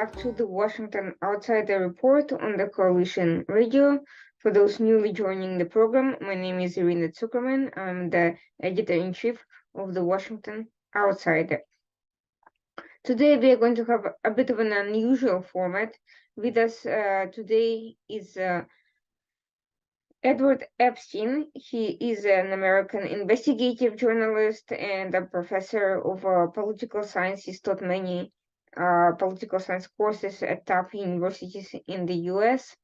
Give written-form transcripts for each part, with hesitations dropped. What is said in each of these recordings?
back to the Washington Outsider Report on the Coalition Radio. For those newly joining the program, my name is Irina Zuckerman. I'm the editor-in-chief of the Washington Outsider. Today we are going to have a bit of an unusual format. With us today is Edward Epstein. He is an American investigative journalist and a professor of political science. He's taught many political science courses at top universities in the US.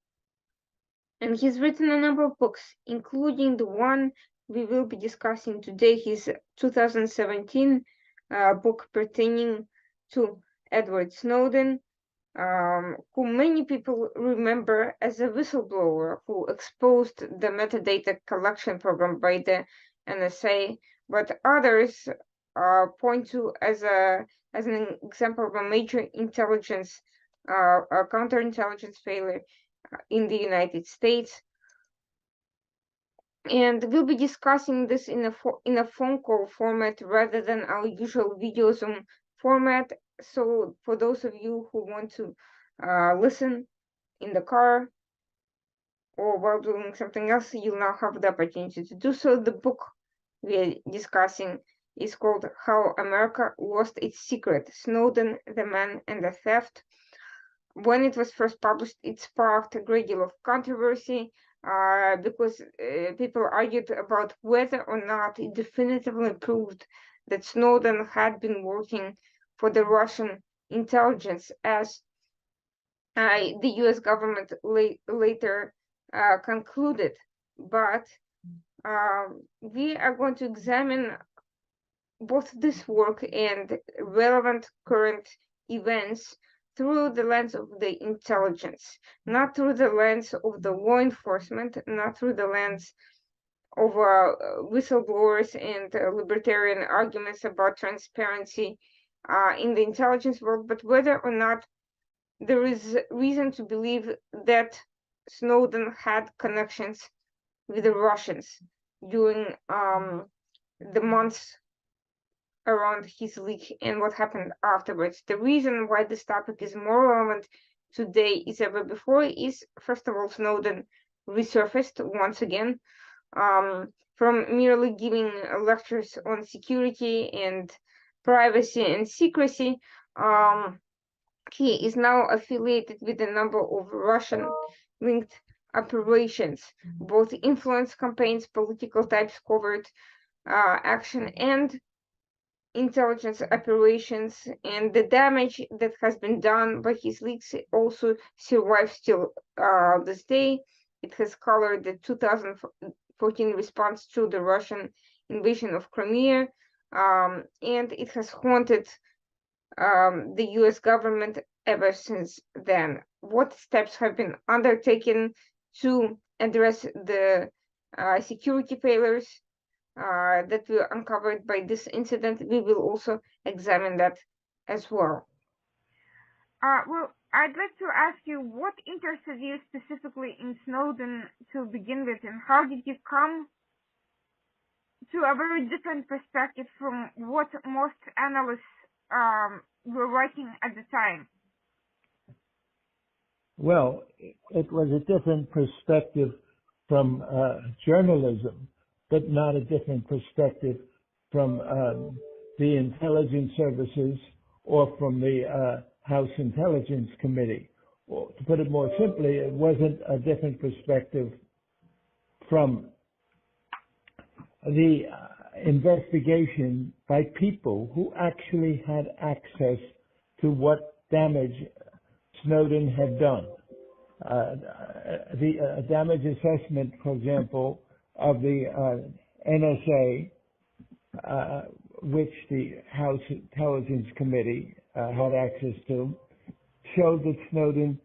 And he's written a number of books, including the one we will be discussing today, his 2017 book pertaining to Edward Snowden, who many people remember as a whistleblower who exposed the metadata collection program by the NSA, but others point to as an example of a major intelligence, a counterintelligence failure in the United States. And we'll be discussing this in a phone call format rather than our usual video Zoom format. So for those of you who want to listen in the car or while doing something else, you'll now have the opportunity to do so. The book we're discussing is called How America Lost Its Secret, Snowden, the Man and the Theft. When it was first published, it sparked a great deal of controversy because people argued about whether or not it definitively proved that Snowden had been working for the Russian intelligence, as the US government later concluded. But we are going to examine both this work and relevant current events through the lens of the intelligence, not through the lens of the law enforcement, not through the lens of whistleblowers and libertarian arguments about transparency in the intelligence world, but whether or not there is reason to believe that Snowden had connections with the Russians during the months around his leak and what happened afterwards. The reason why this topic is more relevant today is ever before is, first of all, Snowden resurfaced once again from merely giving lectures on security and privacy and secrecy. He is now affiliated with a number of Russian-linked operations, both influence campaigns, political types, covert action, and intelligence operations, and the damage that has been done by his leaks also survives till this day. It has colored the 2014 response to the Russian invasion of Crimea, and it has haunted the US government ever since then. What steps have been undertaken to address the security failures that were uncovered by this incident? We will also examine that as well. Well, I'd like to ask you, what interested you specifically in Snowden to begin with, and how did you come to a very different perspective from what most analysts were writing at the time? Well, it was a different perspective from journalism, but not a different perspective from the intelligence services or from the House Intelligence Committee. Or, to put it more simply, it wasn't a different perspective from the investigation by people who actually had access to what damage Snowden had done. The damage assessment, for example, of the NSA, which the House Intelligence Committee had access to, showed that Snowden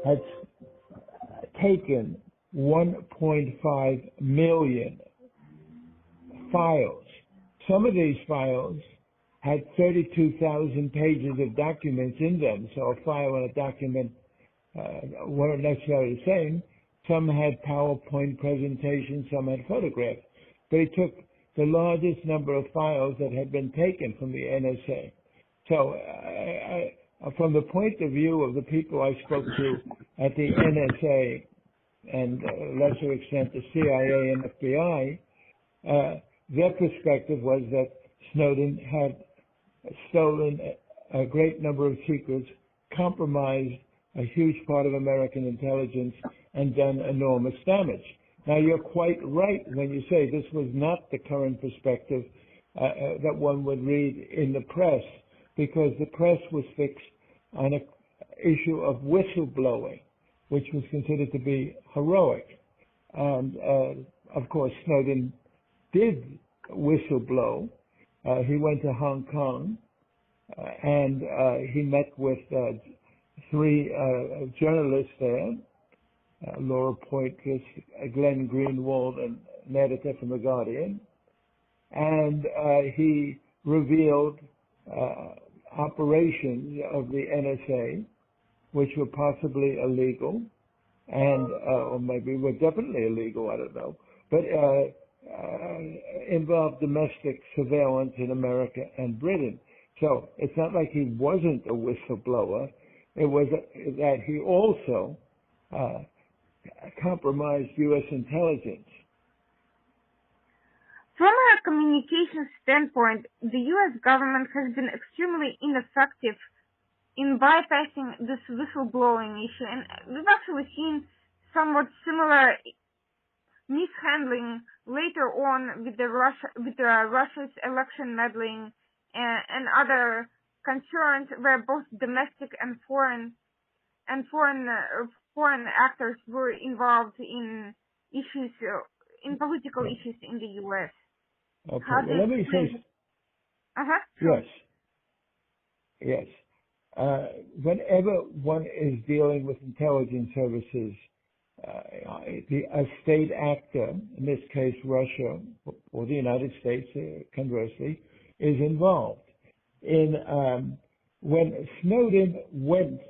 had taken 1.5 million files. Some of these files had 32,000 pages of documents in them, so a file and a document weren't necessarily the same. Some had PowerPoint presentations, some had photographs. But he took the largest number of files that had been taken from the NSA. So from the point of view of the people I spoke to at the NSA and lesser extent the CIA and FBI, their perspective was that Snowden had stolen a great number of secrets, compromised a huge part of American intelligence, and done enormous damage. Now, you're quite right when you say this was not the current perspective that one would read in the press, because the press was fixed on an issue of whistleblowing, which was considered to be heroic. And, of course, Snowden did whistleblow. He went to Hong Kong, and he met with three journalists there, Laura Poitras, Glenn Greenwald, and an editor from The Guardian. And he revealed operations of the NSA, which were possibly illegal, and or maybe were definitely illegal, I don't know, but involved domestic surveillance in America and Britain. So it's not like he wasn't a whistleblower. It was that he also compromised U.S. intelligence. From a communications standpoint, the U.S. government has been extremely ineffective in bypassing this whistleblowing issue, and we've actually seen somewhat similar mishandling later on with Russia's election meddling and other concerns where both domestic and foreign actors were involved in issues, in political issues in the U.S. Okay, well, let me say. Yes. Yes. Whenever one is dealing with intelligence services, a state actor, in this case Russia or the United States, conversely, is involved. When Snowden went,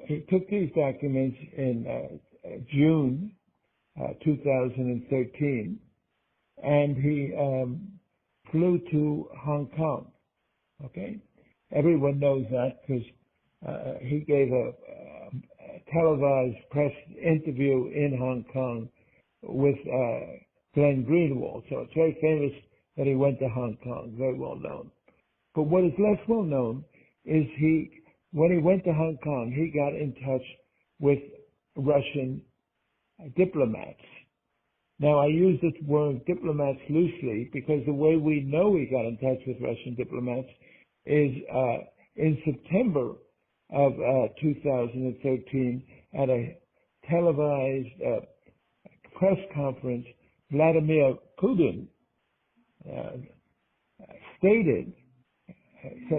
he took these documents in June 2013, and he flew to Hong Kong. Okay, everyone knows that because he gave a televised press interview in Hong Kong with Glenn Greenwald. So it's very famous that he went to Hong Kong, very well known. But what is less well known is when he went to Hong Kong, he got in touch with Russian diplomats. Now, I use this word diplomats loosely because the way we know he got in touch with Russian diplomats is in September of 2013 at a televised press conference. Vladimir Putin said,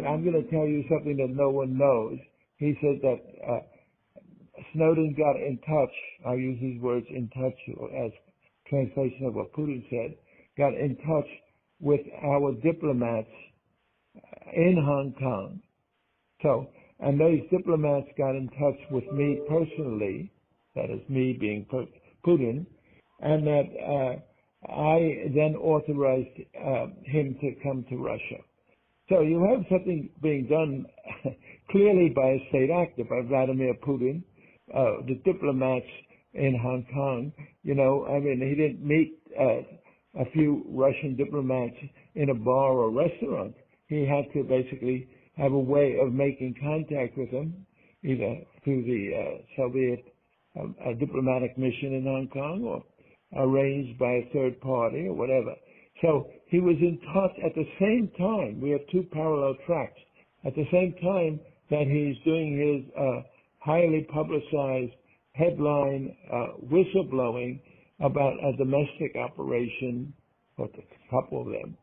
I'm going to tell you something that no one knows. He said that Snowden got in touch, I'll use these words, in touch as translation of what Putin said, got in touch with our diplomats in Hong Kong. So, and those diplomats got in touch with me personally, that is me being Putin, and that I then authorized him to come to Russia. So you have something being done clearly by a state actor, by Vladimir Putin, the diplomats in Hong Kong. You know, I mean, he didn't meet a few Russian diplomats in a bar or restaurant. He had to basically have a way of making contact with them, either through the Soviet diplomatic mission in Hong Kong or arranged by a third party or whatever. So he was in touch at the same time. We have two parallel tracks. At the same time that he's doing his highly publicized headline whistleblowing about a domestic operation, or a couple of them,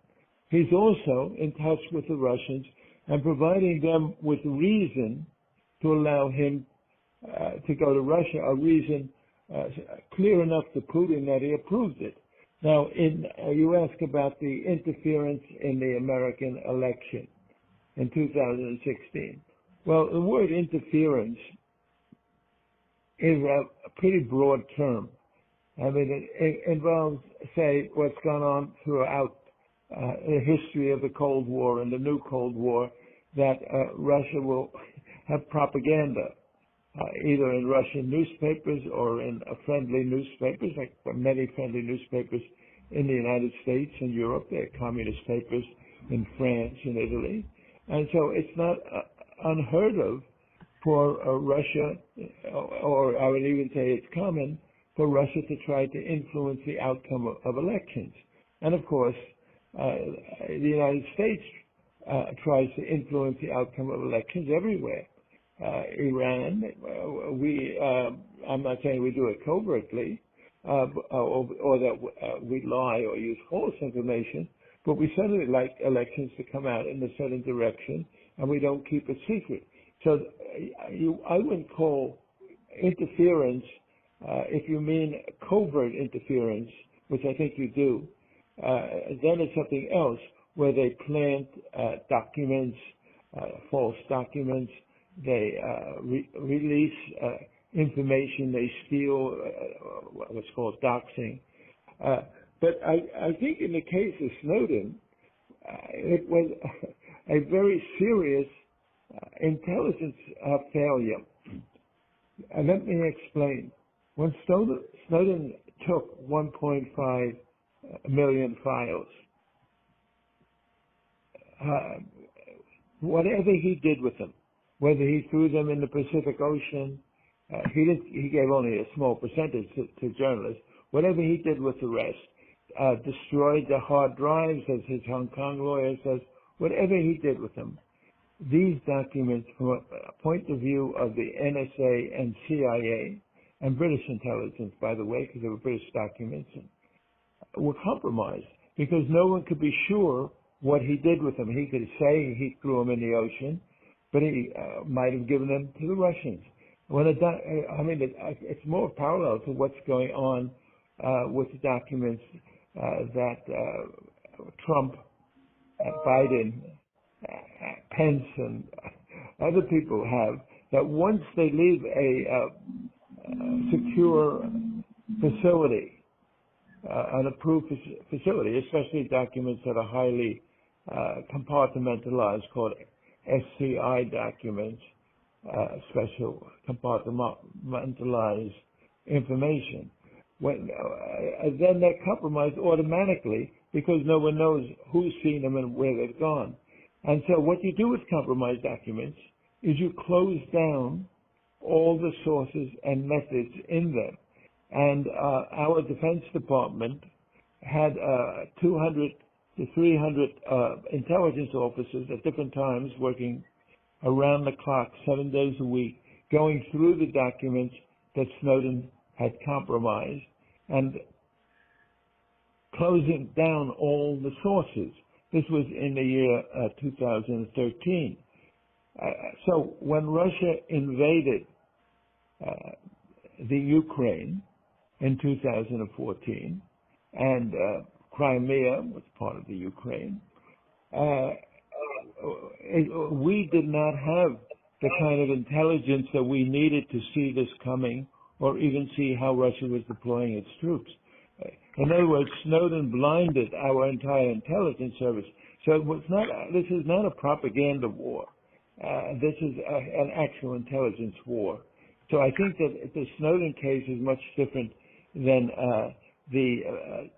he's also in touch with the Russians and providing them with reason to allow him to go to Russia, a reason clear enough to Putin that he approved it. Now, you ask about the interference in the American election in 2016. Well, the word interference is a pretty broad term. I mean, it involves, say, what's gone on throughout the history of the Cold War and the new Cold War, that Russia will have propaganda, either in Russian newspapers or in friendly newspapers, like many friendly newspapers in the United States and Europe. There are communist papers in France and Italy. And so it's not unheard of for Russia, or I would even say it's common for Russia to try to influence the outcome of elections. And of course, the United States tries to influence the outcome of elections everywhere. Iran, I'm not saying we do it covertly, or that we lie or use false information, but we certainly like elections to come out in a certain direction, and we don't keep it secret. So I wouldn't call interference, if you mean covert interference, which I think you do, then it's something else where they plant documents, false documents, they release information, they steal what's called doxing. But I think in the case of Snowden, it was a very serious intelligence failure. And let me explain. When Snowden took 1.5 million files, whatever he did with them, whether he threw them in the Pacific Ocean, he gave only a small percentage to journalists. Whatever he did with the rest, destroyed the hard drives, as his Hong Kong lawyer says, whatever he did with them, these documents, from a point of view of the NSA and CIA, and British intelligence, by the way, because they were British documents, were compromised because no one could be sure what he did with them. He could say he threw them in the ocean, but he might have given them to the Russians. It's more parallel to what's going on with the documents that Trump, Biden, Pence, and other people have, that once they leave a secure facility, an approved facility, especially documents that are highly compartmentalized, called SCI documents, special compartmentalized information, then they're compromised automatically because no one knows who's seen them and where they've gone. And so what you do with compromised documents is you close down all the sources and methods in them. And our Defense Department had 200 to 300 intelligence officers at different times working around the clock, 7 days a week, going through the documents that Snowden had compromised and closing down all the sources. This was in the year 2013. So when Russia invaded the Ukraine in 2014, and Crimea was part of the Ukraine, we did not have the kind of intelligence that we needed to see this coming or even see how Russia was deploying its troops. In other words, Snowden blinded our entire intelligence service. So this is not a propaganda war. This is an actual intelligence war. So I think that the Snowden case is much different than the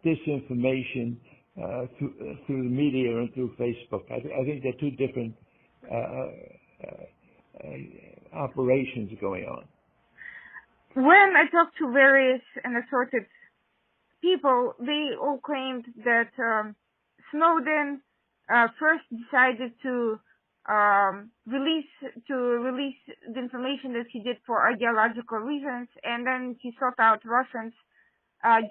disinformation through the media and through Facebook. I think they're two different operations going on. When I talked to various and assorted people, they all claimed that Snowden first decided to release the information that he did for ideological reasons, and then he sought out Russians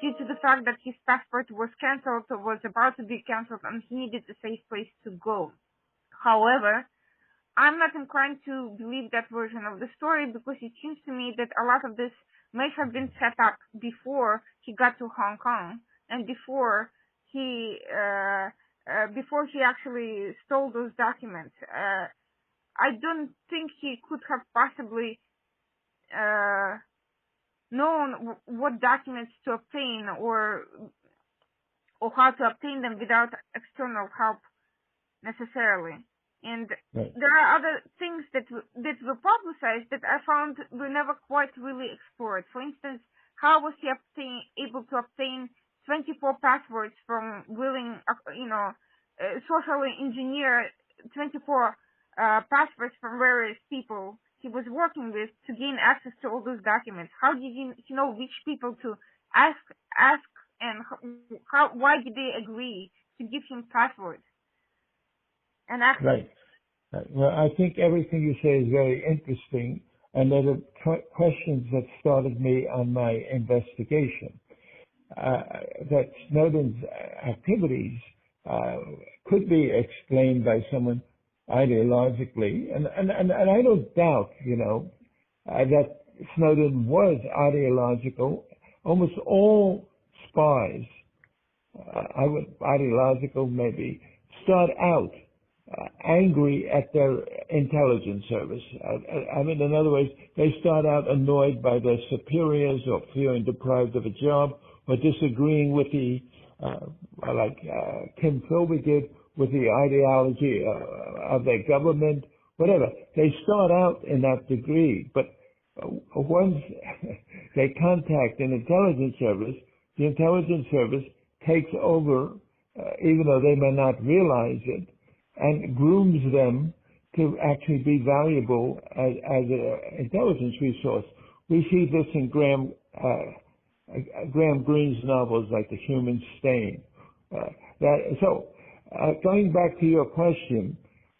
due to the fact that his passport was canceled or was about to be canceled, and he needed a safe place to go. However, I'm not inclined to believe that version of the story because it seems to me that a lot of this may have been set up before he got to Hong Kong and before he actually stole those documents. I don't think he could have possibly known what documents to obtain or how to obtain them without external help necessarily. And Right. there are other things that were publicized that I found were never quite really explored. For instance, how was he able to obtain 24 passwords from willing, socially engineer 24 passwords from various people he was working with to gain access to all those documents? How did he know which people to ask, and why did they agree to give him passwords and access? Right. Right. Well, I think everything you say is very interesting, and they're the questions that started me on my investigation. That Snowden's activities could be explained by someone ideologically, and I don't doubt, that Snowden was ideological. Almost all spies, ideological maybe, start out angry at their intelligence service. In other words, they start out annoyed by their superiors or feeling deprived of a job or disagreeing with the, like Kim Philby did, with the ideology of their government, whatever. They start out in that degree, but once they contact an intelligence service, the intelligence service takes over, even though they may not realize it, and grooms them to actually be valuable as an intelligence resource. We see this in Graham Greene's novels like The Human Stain. Going back to your question,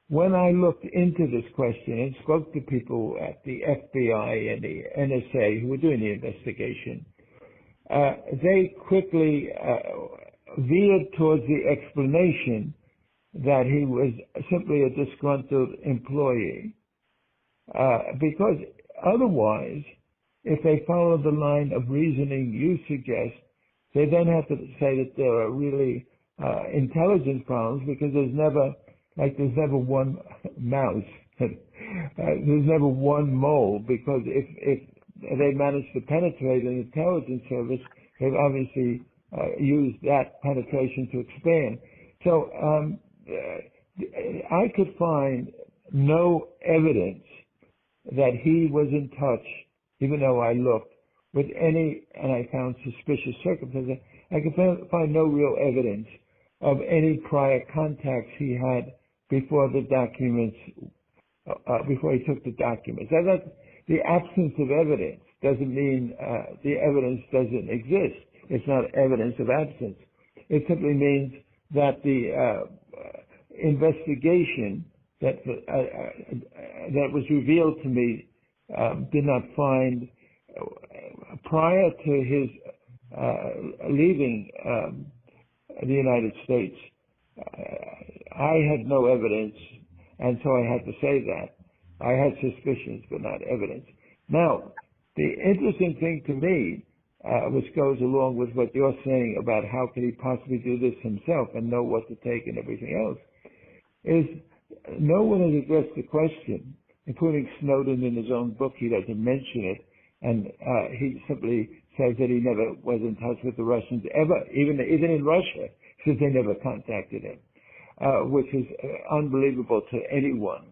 when I looked into this question and spoke to people at the FBI and the NSA who were doing the investigation, they quickly veered towards the explanation that he was simply a disgruntled employee, because otherwise, if they follow the line of reasoning you suggest, they then have to say that there are really intelligence problems, because there's never one mouse, there's never one mole, because if they manage to penetrate an intelligence service, they've obviously used that penetration to expand. So I could find no evidence that he was in touch, even though I looked, with any, and I found suspicious circumstances. I could find no real evidence of any prior contacts he had before the documents, before he took the documents. Now, the absence of evidence doesn't mean the evidence doesn't exist. It's not evidence of absence. It simply means that the investigation that was revealed to me did not find, prior to his leaving the United States, I had no evidence, and so I had to say that. I had suspicions, but not evidence. Now, the interesting thing to me, which goes along with what you're saying about how could he possibly do this himself and know what to take and everything else, is no one has addressed the question, including Snowden in his own book. He doesn't mention it, and he simply says that he never was in touch with the Russians ever, even in Russia, since they never contacted him, which is unbelievable to anyone.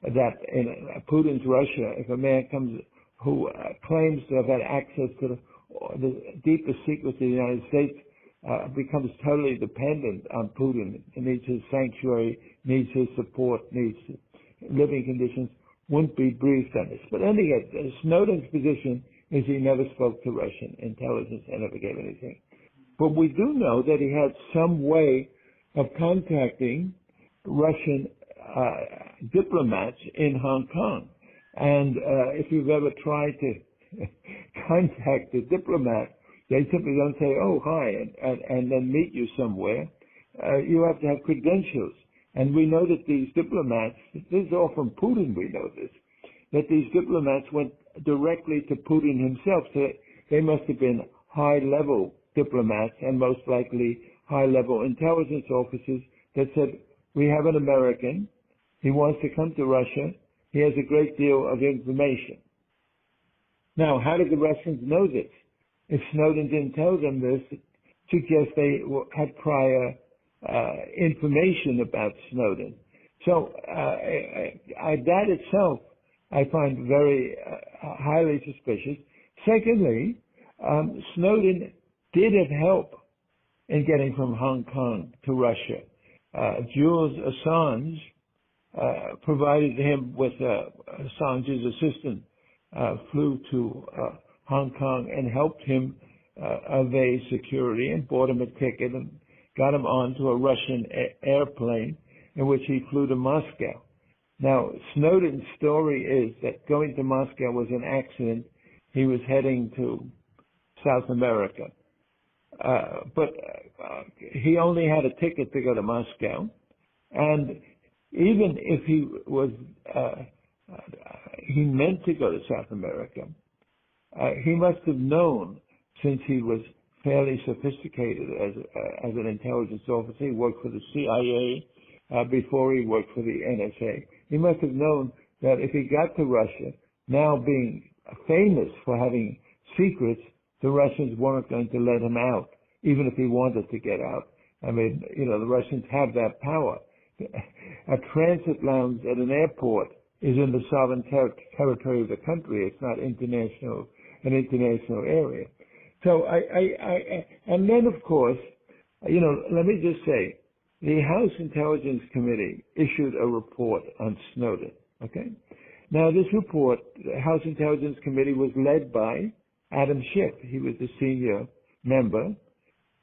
That in Putin's Russia, if a man comes who claims to have had access to the deepest secrets of the United States, becomes totally dependent on Putin, needs his sanctuary, needs his support, needs living conditions, wouldn't be briefed on this. But anyway, Snowden's position is he never spoke to Russian intelligence and never gave anything. But we do know that he had some way of contacting Russian diplomats in Hong Kong. And if you've ever tried to contact a diplomat, they simply don't say, oh, hi, and then meet you somewhere. You have to have credentials. And we know that these diplomats, this is all from Putin, we know this, that these diplomats went directly to Putin himself. So they must have been high-level diplomats and most likely high-level intelligence officers that said, we have an American, he wants to come to Russia, he has a great deal of information. Now, how did the Russians know this? If Snowden didn't tell them this, it suggests they had prior information about Snowden. So that itself I find very highly suspicious. Secondly, Snowden did have help in getting from Hong Kong to Russia. Jules Assange provided him with Assange's assistant, flew to Hong Kong and helped him evade security and bought him a ticket and got him onto a Russian airplane in which he flew to Moscow. Now, Snowden's story is that going to Moscow was an accident. He was heading to South America. But he only had a ticket to go to Moscow. And even if he was, he meant to go to South America, he must have known, since he was fairly sophisticated as an intelligence officer. He worked for the CIA before he worked for the NSA. He must have known that if he got to Russia, now being famous for having secrets, the Russians weren't going to let him out, even if he wanted to get out. I mean, the Russians have that power. A transit lounge at an airport is in the sovereign territory of the country. It's not an international area. So and then of course, let me just say, the House Intelligence Committee issued a report on Snowden. Okay. Now this report, the House Intelligence Committee, was led by Adam Schiff. He was the senior member,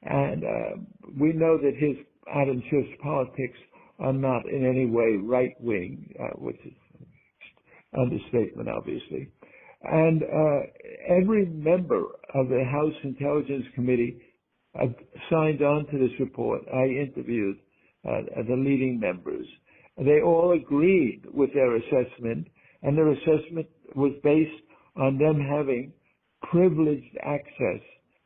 and we know that Adam Schiff's politics are not in any way right-wing, which is understatement, obviously. And every member of the House Intelligence Committee signed on to this report. I interviewed the leading members. They all agreed with their assessment, and their assessment was based on them having privileged access.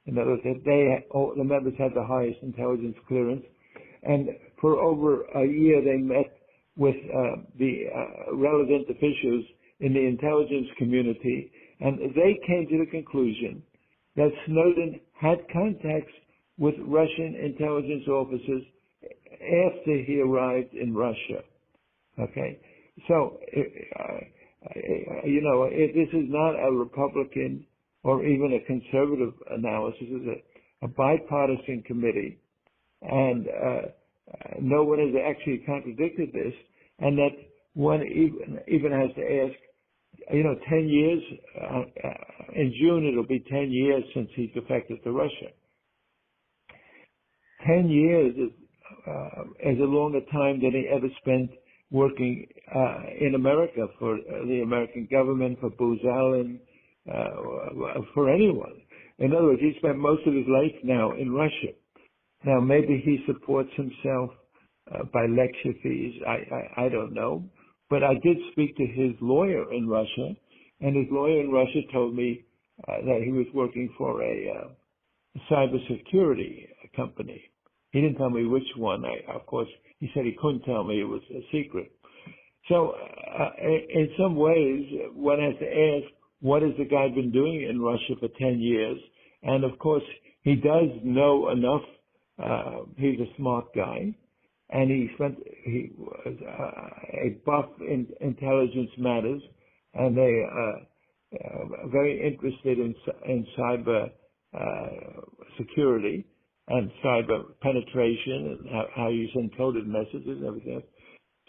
In other words, that the members had the highest intelligence clearance, and for over a year they met with the relevant officials in the intelligence community, and they came to the conclusion that Snowden had contacts with Russian intelligence officers after he arrived in Russia. Okay, so this is not a Republican or even a conservative analysis. It's a bipartisan committee, and no one has actually contradicted this, and that one even has to ask, 10 years, in June it'll be 10 years since he defected to Russia. 10 years is a longer time than he ever spent working in America for the American government, for Booz Allen, for anyone. In other words, he spent most of his life now in Russia. Now, maybe he supports himself by lecture fees. I don't know. But I did speak to his lawyer in Russia, and his lawyer in Russia told me that he was working for a cybersecurity company. He didn't tell me which one. Of course, he said he couldn't tell me. It was a secret. So in some ways, one has to ask, what has the guy been doing in Russia for 10 years? And of course, he does know enough. He's a smart guy. And he was a buff in intelligence matters, and they very interested in cyber security and cyber penetration and how you send coded messages and everything else.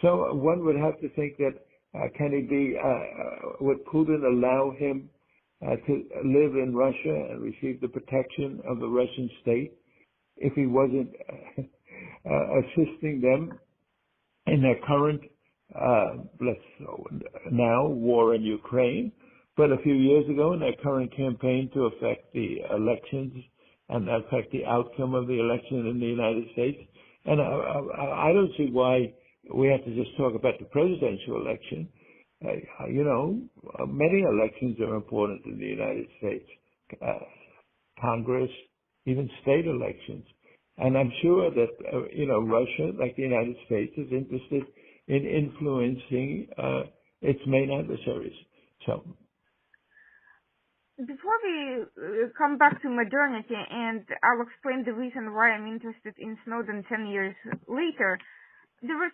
So one would have to think that would Putin allow him to live in Russia and receive the protection of the Russian state if he wasn't assisting them in their current, now war in Ukraine, but a few years ago in their current campaign to affect the elections and affect the outcome of the election in the United States. And I don't see why we have to just talk about the presidential election. Many elections are important in the United States, Congress, even state elections. And I'm sure that, Russia, like the United States, is interested in influencing its main adversaries. So, before we come back to modernity, and I'll explain the reason why I'm interested in Snowden 10 years later, there was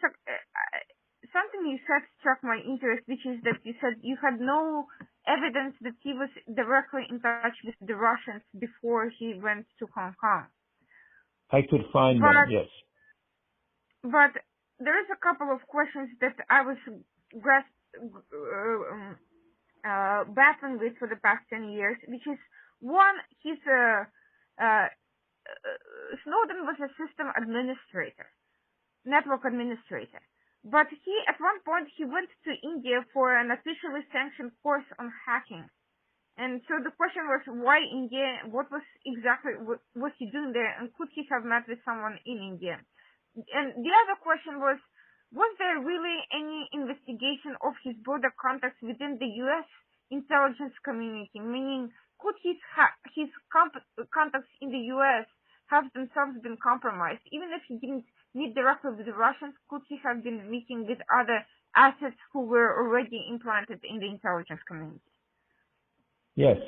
something you said struck my interest, which is that you said you had no evidence that he was directly in touch with the Russians before he went to Hong Kong. I could find them, yes. But there is a couple of questions that I was battling with for the past 10 years, which is, one, Snowden was a system administrator, network administrator. But at one point, he went to India for an officially sanctioned course on hacking. And so the question was, why India? What was he doing there? And could he have met with someone in India? And the other question was there really any investigation of his broader contacts within the U.S. intelligence community? Meaning, could his contacts in the U.S. have themselves been compromised? Even if he didn't meet directly with the Russians, could he have been meeting with other assets who were already implanted in the intelligence community? Yes,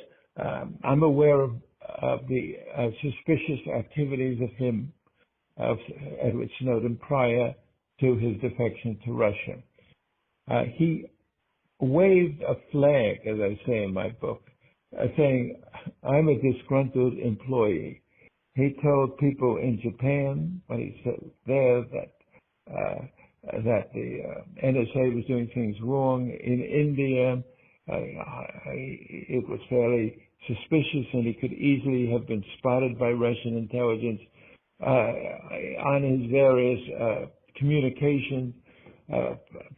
I'm aware of the suspicious activities of Edward Snowden prior to his defection to Russia. He waved a flag, as I say in my book, saying, I'm a disgruntled employee. He told people in Japan, when he said there that the NSA was doing things wrong. In India, it was fairly suspicious, and he could easily have been spotted by Russian intelligence. On his various communication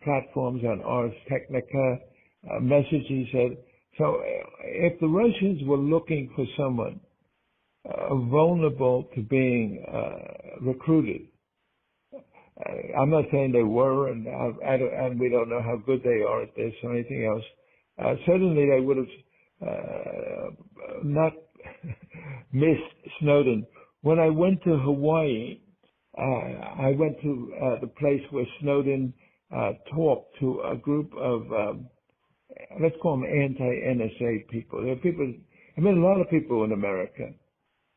platforms on Ars Technica message, he said, so if the Russians were looking for someone vulnerable to being recruited, I'm not saying they were, and we don't know how good they are at this or anything else. Certainly they would have not missed Snowden. When I went to Hawaii, I went to the place where Snowden talked to a group of, let's call them anti-NSA people. There are people, a lot of people in America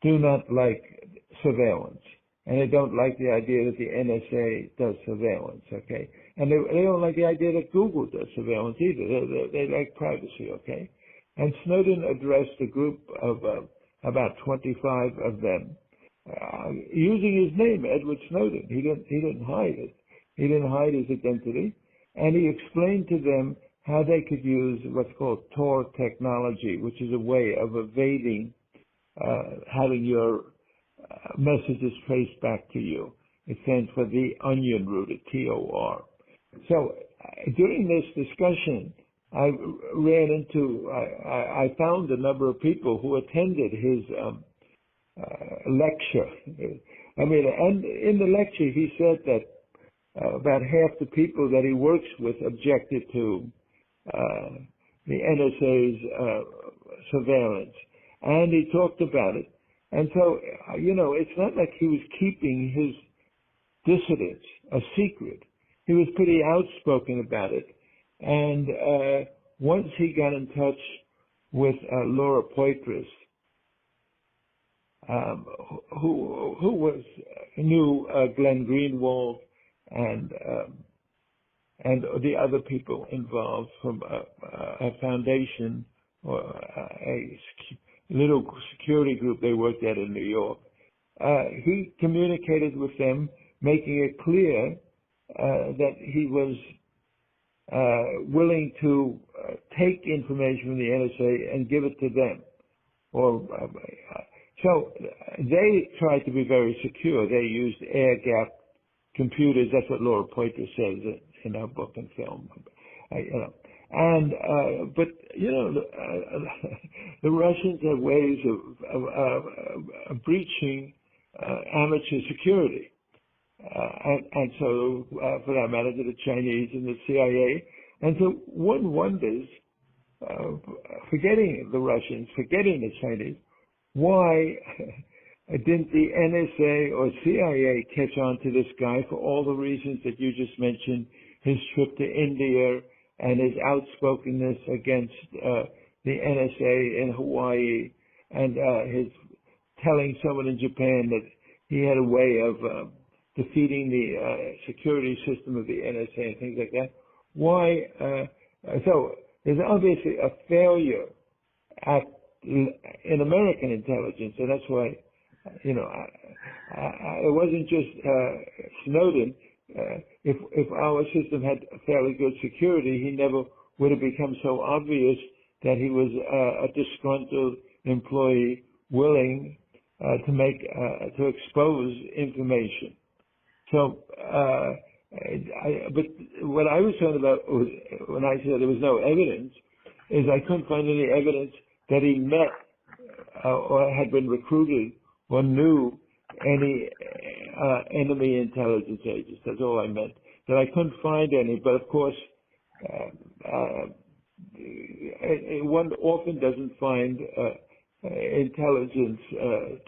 do not like surveillance, and they don't like the idea that the NSA does surveillance, okay? And they don't like the idea that Google does surveillance either. They like privacy, okay? And Snowden addressed a group of about 25 of them, using his name, Edward Snowden. He didn't hide it. He didn't hide his identity, and he explained to them how they could use what's called Tor technology, which is a way of evading having your messages traced back to you. It stands for the onion router, T-O-R. So during this discussion, I found a number of people who attended his lecture. And in the lecture, he said that about half the people that he works with objected to the NSA's surveillance. And he talked about it. And so, it's not like he was keeping his dissidents a secret. He was pretty outspoken about it. And once he got in touch with Laura Poitras, who knew Glenn Greenwald and the other people involved from a foundation or a little security group they worked at in New York. He communicated with them, making it clear that he was willing to take information from the NSA and give it to them. So they tried to be very secure. They used air-gapped computers. That's what Laura Poitras says in her book and film. But the Russians have ways of breaching amateur security, and so for that matter, to the Chinese and the CIA. And so one wonders, forgetting the Russians, forgetting the Chinese, why didn't the NSA or CIA catch on to this guy for all the reasons that you just mentioned? His trip to India and his outspokenness against the NSA in Hawaii, and his telling someone in Japan that he had a way of defeating the security system of the NSA and things like that. Why? So there's obviously a failure in American intelligence, and that's why, you know, it wasn't just Snowden. If our system had fairly good security, he never would have become so obvious that he was a disgruntled employee willing to expose information. So, but what I was talking about was, when I said there was no evidence, is I couldn't find any evidence that he met or had been recruited or knew any enemy intelligence agents. That's all I meant. That I couldn't find any, but of course, one often doesn't find intelligence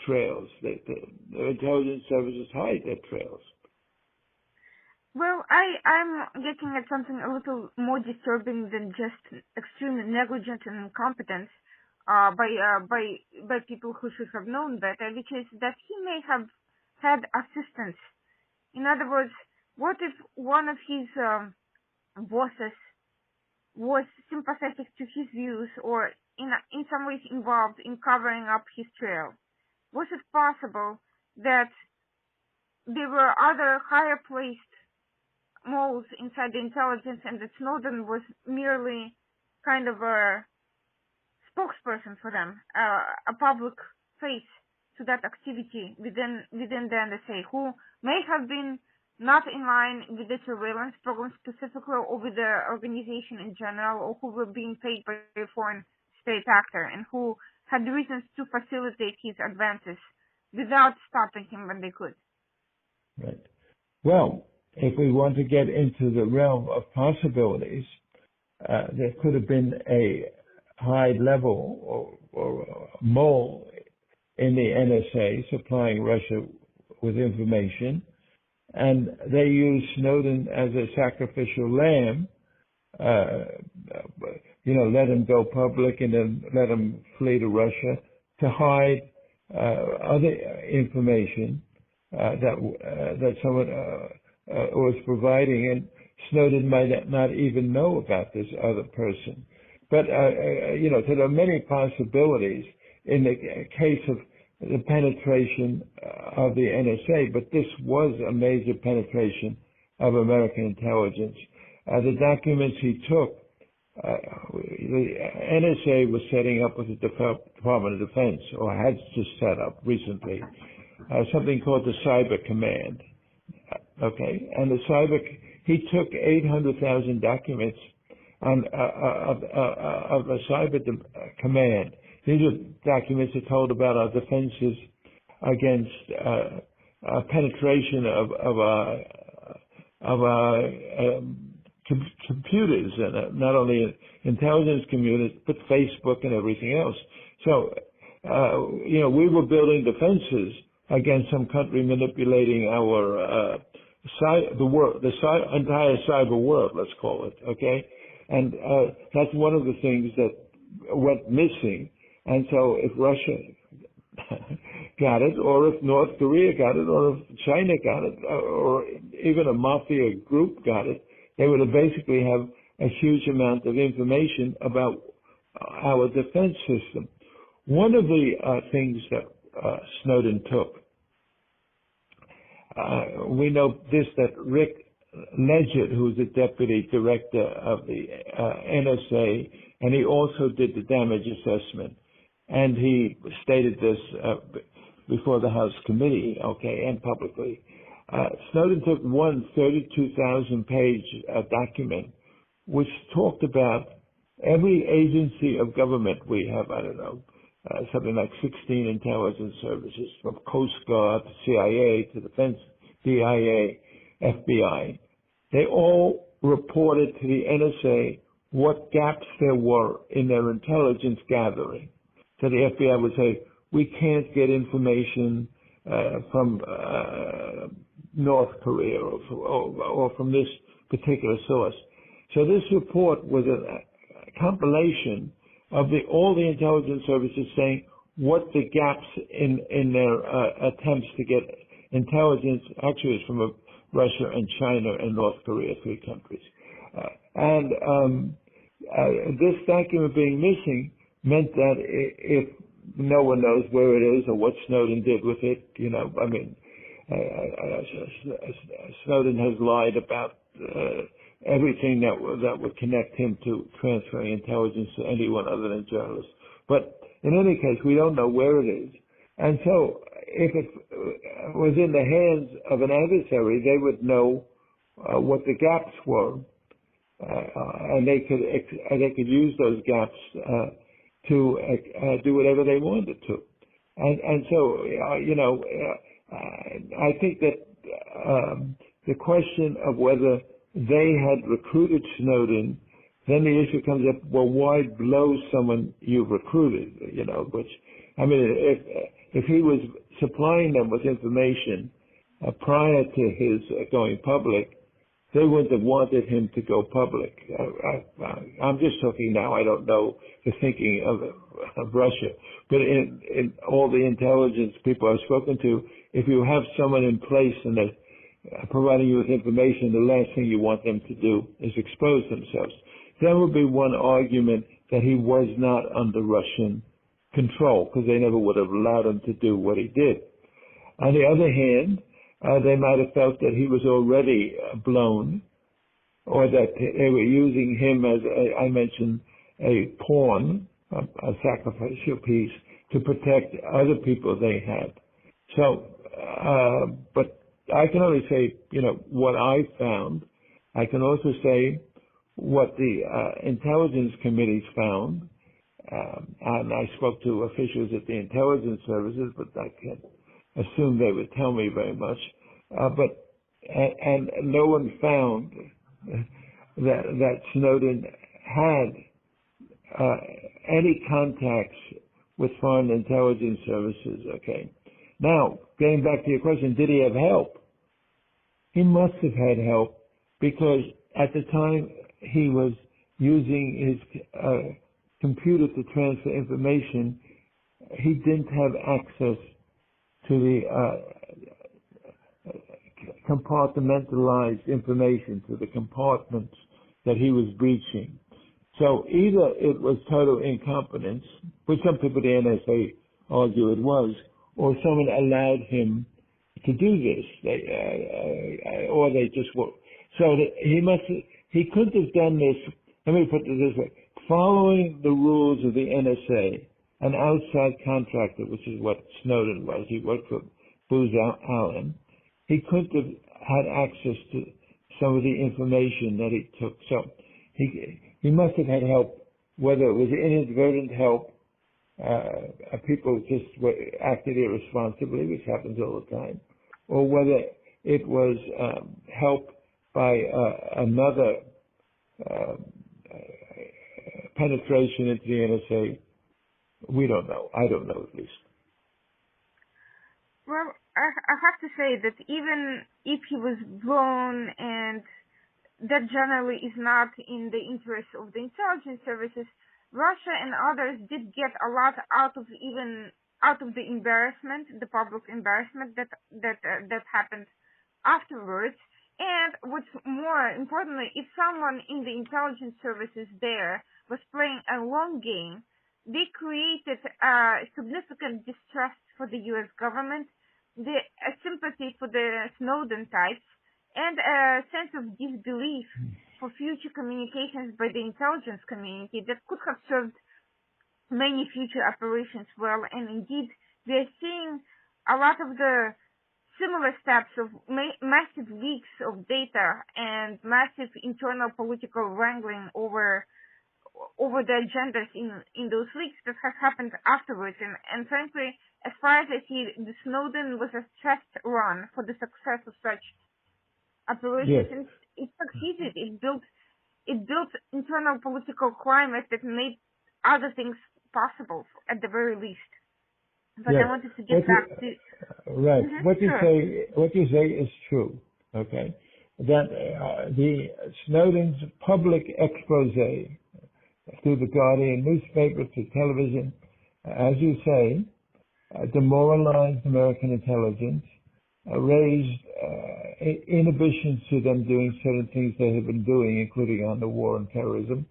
trails. The intelligence services hide their trails. Well, I'm getting at something a little more disturbing than just extreme negligence and incompetence by people who should have known better, which is that he may have had assistance. In other words, what if one of his bosses was sympathetic to his views or in some ways involved in covering up his trail? Was it possible that there were other higher placed moles inside the intelligence and that Snowden was merely kind of a spokesperson for them, a public face to that activity within the NSA, who may have been not in line with the surveillance program specifically or with the organization in general, or who were being paid by a foreign state actor and who had reasons to facilitate his advances without stopping him when they could. Right. Well, if we want to get into the realm of possibilities, there could have been a high level or mole in the NSA supplying Russia with information, and they used Snowden as a sacrificial lamb, let him go public and then let him flee to Russia to hide other information that someone was providing, and Snowden might not even know about this other person. But, so there are many possibilities in the case of the penetration of the NSA, but this was a major penetration of American intelligence. The documents he took, the NSA was setting up with the Department of Defense, or had just set up recently, something called the Cyber Command. Okay, and he took 800,000 documents of the Cyber Command. These are documents that told about our defenses against penetration of our computers, and not only intelligence computers, but Facebook and everything else. So, we were building defenses against some country manipulating our the entire cyber world, let's call it, okay? And that's one of the things that went missing. And so if Russia got it, or if North Korea got it, or if China got it, or even a mafia group got it, they would basically have a huge amount of information about our defense system. One of the things that Snowden took, we know this, that Rick Leggett, who's the deputy director of the NSA, and he also did the damage assessment, and he stated this before the House committee, okay, and publicly. Snowden took one 32,000-page document which talked about every agency of government we have, I don't know, something like 16 intelligence services, from Coast Guard to CIA to Defense, DIA, FBI. They all reported to the NSA what gaps there were in their intelligence gathering. So the FBI would say, we can't get information from North Korea or from this particular source. So this report was a compilation of all the intelligence services saying what the gaps in their attempts to get intelligence actually is from Russia and China and North Korea, 3 countries. This document being missing meant that if no one knows where it is or what Snowden did with it, I mean, Snowden has lied about everything that would connect him to transferring intelligence to anyone other than journalists. But in any case, we don't know where it is. And so if it was in the hands of an adversary, they would know what the gaps were, and they could use those gaps to do whatever they wanted to. And so, I think that the question of whether they had recruited Snowden, then the issue comes up, well, why blow someone you've recruited, which, I mean, if he was supplying them with information prior to his going public, they wouldn't have wanted him to go public. I'm just talking now. I don't know the thinking of Russia. But in all the intelligence people I've spoken to, if you have someone in place and they're providing you with information, the last thing you want them to do is expose themselves. That would be one argument that he was not under Russian control, because they never would have allowed him to do what he did. On the other hand, they might have felt that he was already blown, or that they were using him as, I mentioned, a pawn, a sacrificial piece, to protect other people they had. So, but I can only say, what I found. I can also say what the intelligence committees found, and I spoke to officials at the intelligence services, but I can't assume they would tell me very much. And no one found that Snowden had any contacts with foreign intelligence services. Okay. Now, getting back to your question, did he have help? He must have had help, because at the time he was using his computer to transfer information, he didn't have access to the compartmentalized information, to the compartments that he was breaching. So either it was total incompetence, which some people at the NSA argue it was, or someone allowed him to do this, or they just were. So he couldn't have done this, let me put it this way, following the rules of the NSA, an outside contractor, which is what Snowden was. He worked for Booz Allen. He couldn't have had access to some of the information that he took. So he must have had help, whether it was inadvertent help, people just acted irresponsibly, which happens all the time, or whether it was help by another penetration into the NSA. We don't know. I don't know, at least. Well, I have to say that even if he was blown, and that generally is not in the interest of the intelligence services, Russia and others did get a lot out of the embarrassment, the public embarrassment that happened afterwards. And what's more importantly, if someone in the intelligence services there was playing a long game, they created significant distrust for the U.S. government, the sympathy for the Snowden types, and a sense of disbelief for future communications by the intelligence community that could have served many future operations well. And indeed, we are seeing a lot of the similar steps of massive leaks of data and massive internal political wrangling over the agendas in those leaks that have happened afterwards. And frankly, as far as I see, the Snowden was a test run for the success of such operations. Yes. And it succeeded. It built internal political climate that made other things possible, at the very least. But yes. I wanted to get back to right. Mm-hmm. What you say is true. Okay, that the Snowden's public expose through the Guardian newspaper, to television, as you say, demoralized American intelligence, raised inhibitions to them doing certain things they have been doing, including on the war on terrorism,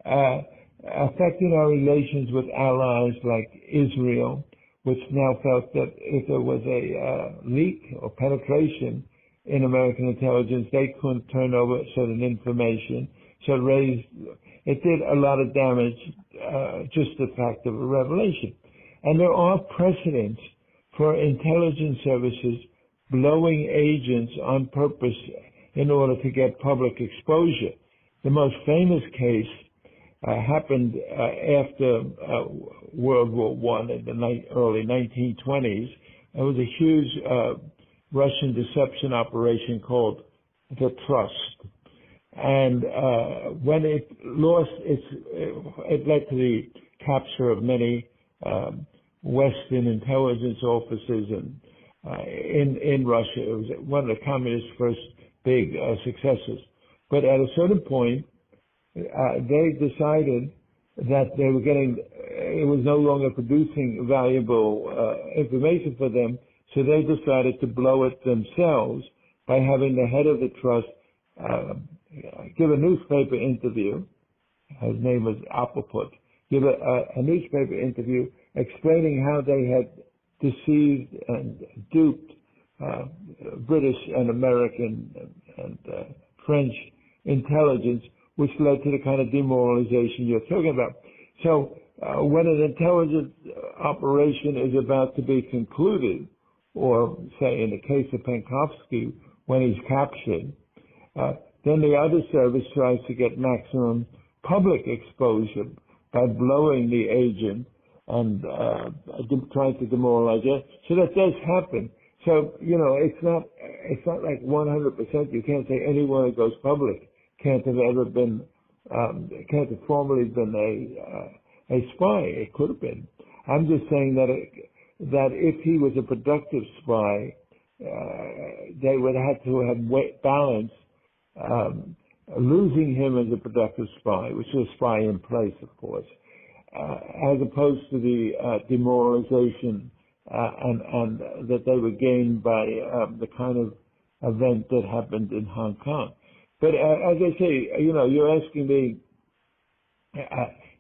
affecting our relations with allies like Israel, which now felt that if there was a leak or penetration in American intelligence, they couldn't turn over certain information. So it did a lot of damage, just the fact of a revelation. And there are precedents for intelligence services blowing agents on purpose in order to get public exposure. The most famous case happened after World War I in the early 1920s. It was a huge Russian deception operation called the Trust. And when it lost it led to the capture of many Western intelligence officers in Russia. It was one of the communists' first big successes. But at a certain point, they decided that they were it was no longer producing valuable information for them, so they decided to blow it themselves by having the head of the trust give a newspaper interview. His name was Appleput. Give a newspaper interview explaining how they had deceived and duped British and American and French intelligence, which led to the kind of demoralization you're talking about. So when an intelligence operation is about to be concluded, or say in the case of Penkovsky, when he's captured, then the other service tries to get maximum public exposure by blowing the agent and trying to demoralize it. So that does happen. So, it's not like 100%. You can't say anyone who goes public can't have ever been, can't have formerly been a spy. It could have been. I'm just saying that if he was a productive spy, they would have to have balance losing him as a productive spy, which is a spy in place, of course, as opposed to the demoralization and that they were gained by the kind of event that happened in Hong Kong. But as I say, you're asking me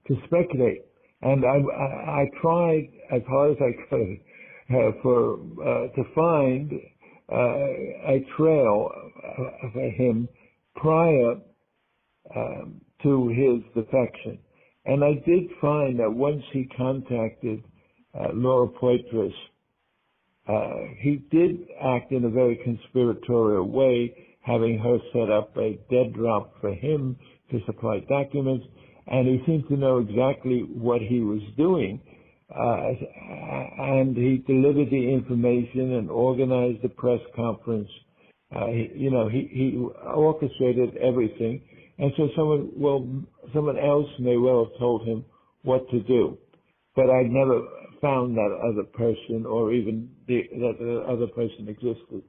to speculate, and I tried as hard as I could to find a trail for him prior to his defection. And I did find that once he contacted Laura Poitras, he did act in a very conspiratorial way, having her set up a dead drop for him to supply documents, and he seemed to know exactly what he was doing. And he delivered the information and organized the press conference. He orchestrated everything. And so someone else may well have told him what to do. But I never found that other person, or even that the other person existed.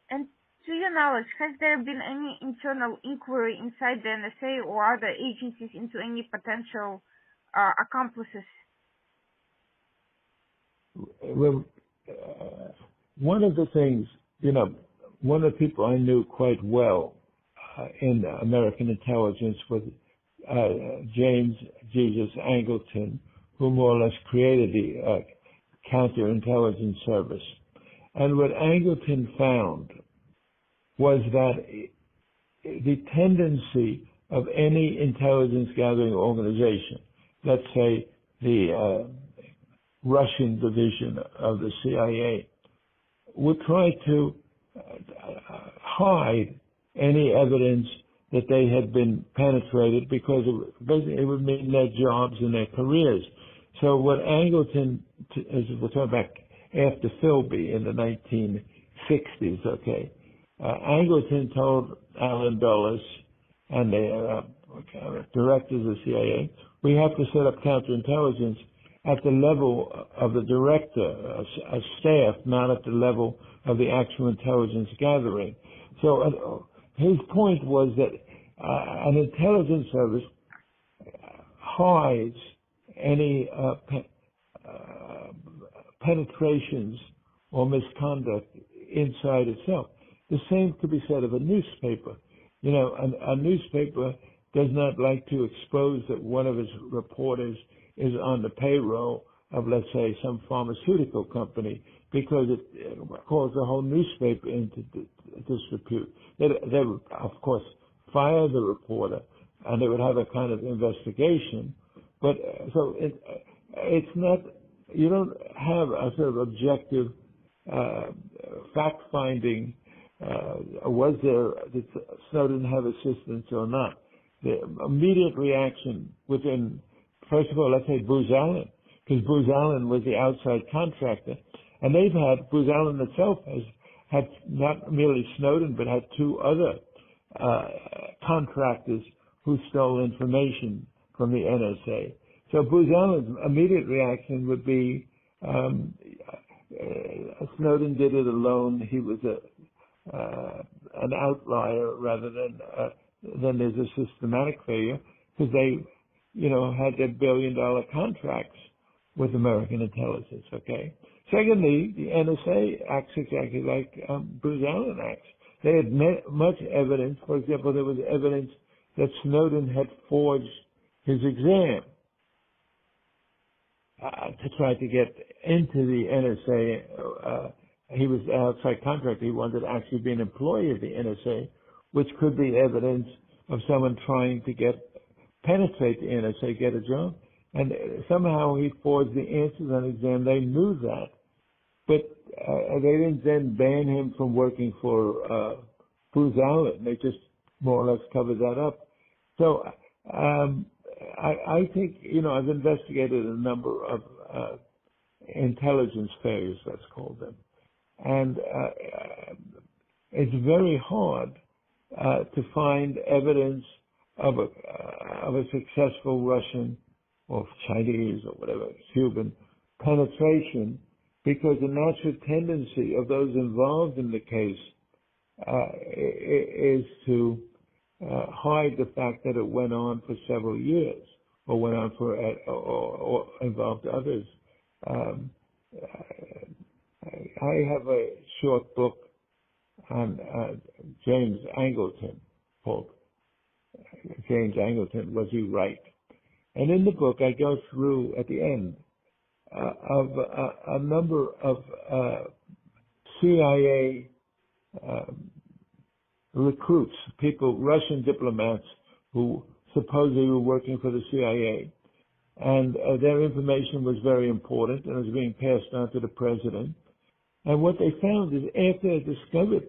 And to your knowledge, has there been any internal inquiry inside the NSA or other agencies into any potential accomplices? Well, one of the things, one of the people I knew quite well in American intelligence was James Jesus Angleton, who more or less created the counterintelligence service. And what Angleton found was that the tendency of any intelligence gathering organization, let's say the Russian division of the CIA, would try to hide any evidence that they had been penetrated, because it would mean their jobs and their careers. So what Angleton, as we're talking about after Philby in the 1960s, okay, Angleton told Alan Dulles and the directors of the CIA, we have to set up counterintelligence at the level of the director, a staff, not at the level of the actual intelligence gathering. So his point was that an intelligence service hides any penetrations or misconduct inside itself. The same could be said of a newspaper. You know, a newspaper does not like to expose that one of its reporters is on the payroll of, let's say, some pharmaceutical company, because it calls the whole newspaper into disrepute. They would, of course, fire the reporter, and they would have a kind of investigation. But so it's not, you don't have a sort of objective fact-finding. Did Snowden have assistance or not? The immediate reaction within, first of all, let's say Booz Allen, because Booz Allen was the outside contractor, and Booz Allen itself has had not merely Snowden, but had two other contractors who stole information from the NSA. So Booz Allen's immediate reaction would be, Snowden did it alone. He was an outlier rather than there's a systematic failure, because they, had their billion-dollar contracts with American intelligence. Okay. Secondly, the NSA acts exactly like Booz Allen acts. They had much evidence. For example, there was evidence that Snowden had forged his exam to try to get into the NSA. He was an outside contractor. He wanted to actually be an employee of the NSA, which could be evidence of someone trying to penetrate the NSA, get a job. And somehow he forged the answers on the exam. They knew that. But they didn't then ban him from working for Booz Allen. They just more or less covered that up. So I think, I've investigated a number of intelligence failures, let's call them. And it's very hard to find evidence of a successful Russian or Chinese or whatever, Cuban penetration, because the natural tendency of those involved in the case is to hide the fact that it went on for several years, or went on for or involved others. I have a short book on James Angleton called James Angleton, Was He Right? And in the book, I go through at the end of a number of CIA recruits, people, Russian diplomats who supposedly were working for the CIA. And their information was very important and was being passed on to the president. And what they found is, after they discovered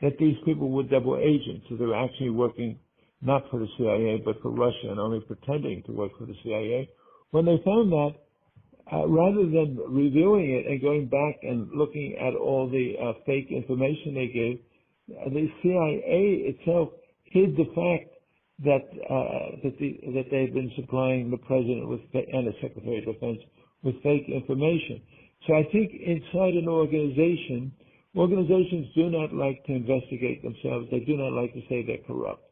that these people were double agents, so they were actually working not for the CIA but for Russia and only pretending to work for the CIA, when they found that, rather than reviewing it and going back and looking at all the fake information they gave, the CIA itself hid the fact that they had been supplying the president and the Secretary of Defense with fake information. So I think inside an organization, organizations do not like to investigate themselves. They do not like to say they're corrupt.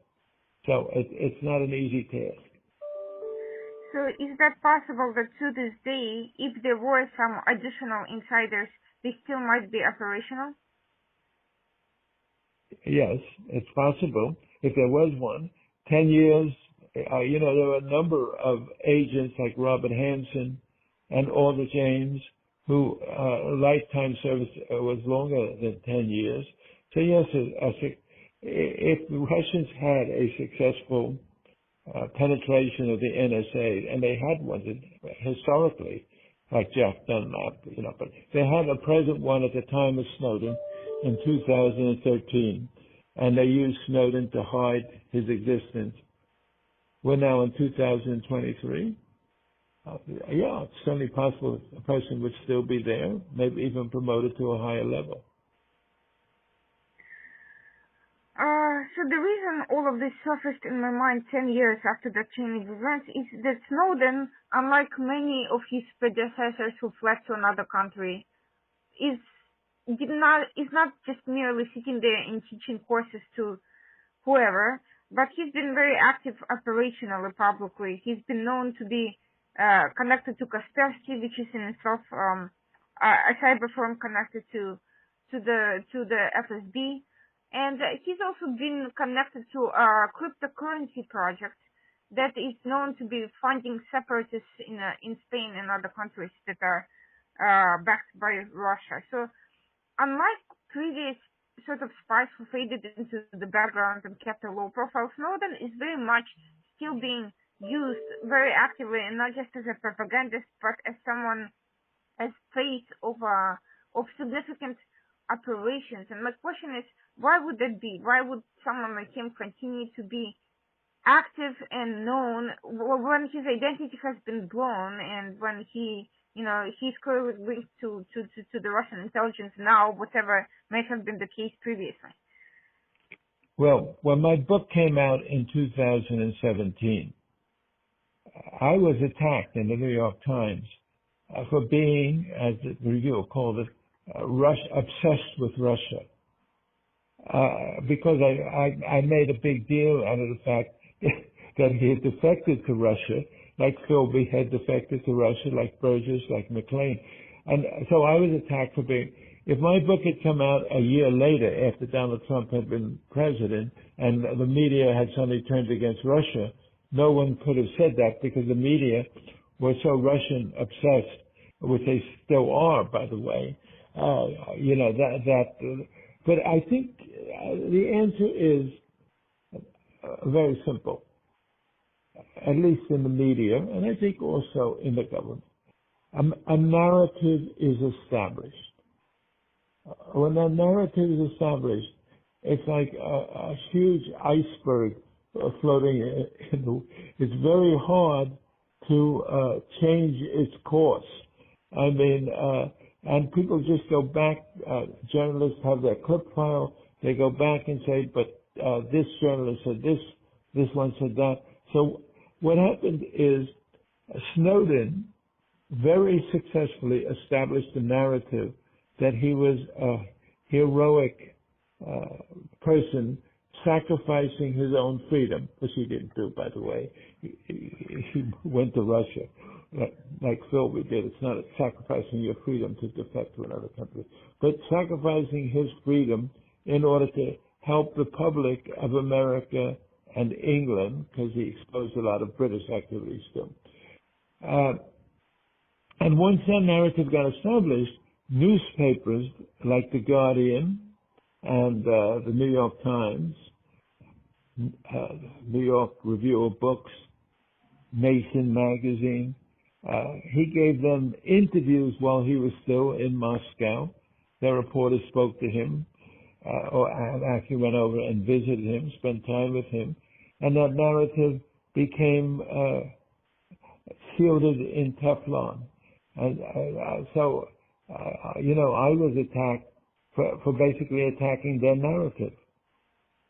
So it's not an easy task. So is that possible that to this day, if there were some additional insiders, they still might be operational? Yes, it's possible. If there was one, 10 years, there were a number of agents like Robert Hansen and Alder James who lifetime service was longer than 10 years. So yes, if the Russians had a successful penetration of the NSA, and they had one historically, like Jack Dunlap, but they had a present one at the time of Snowden in 2013, and they used Snowden to hide his existence. We're now in 2023. Yeah, it's certainly possible a person would still be there, maybe even promoted to a higher level. So the reason all of this surfaced in my mind 10 years after the chain of events is that Snowden, unlike many of his predecessors who fled to another country, is not just merely sitting there and teaching courses to whoever, but he's been very active operationally publicly. He's been known to be connected to Kaspersky, which is in itself a cyber firm connected to the FSB, and he's also been connected to a cryptocurrency project that is known to be funding separatists in Spain and other countries that are backed by Russia. So, unlike previous sort of spies who faded into the background and kept a low profile, Snowden is very much still being used very actively, and not just as a propagandist, but as someone as face of significant operations. And my question is, why would that be? Why would someone like him continue to be active and known when his identity has been blown, and when he's clearly linked to the Russian intelligence now, whatever may have been the case previously? Well, when my book came out in 2017, I was attacked in the New York Times for being, as the reviewer called it, obsessed with Russia. Because I made a big deal out of the fact that he had defected to Russia, like Philby had defected to Russia, like Burgess, like McLean. And so I was attacked for being, if my book had come out a year later after Donald Trump had been president and the media had suddenly turned against Russia, no one could have said that because the media were so Russian obsessed, which they still are, by the way. But I think the answer is very simple, at least in the media, and I think also in the government. A narrative is established. When that narrative is established, it's like a huge iceberg floating it's very hard to change its course. I mean, and people just go back, journalists have their clip file, they go back and say, but this journalist said this one said that. So what happened is Snowden very successfully established a narrative that he was a heroic person sacrificing his own freedom, which he didn't do, by the way. He went to Russia, like Philby did. It's not sacrificing your freedom to defect to another country, but sacrificing his freedom in order to help the public of America and England, because he exposed a lot of British activities too. And once that narrative got established, newspapers like The Guardian and the New York Times, New York Review of Books, Nation magazine, he gave them interviews while he was still in Moscow. Their reporters spoke to him, or actually went over and visited him, spent time with him, and that narrative became shielded in Teflon. And so, I was attacked for basically attacking their narrative.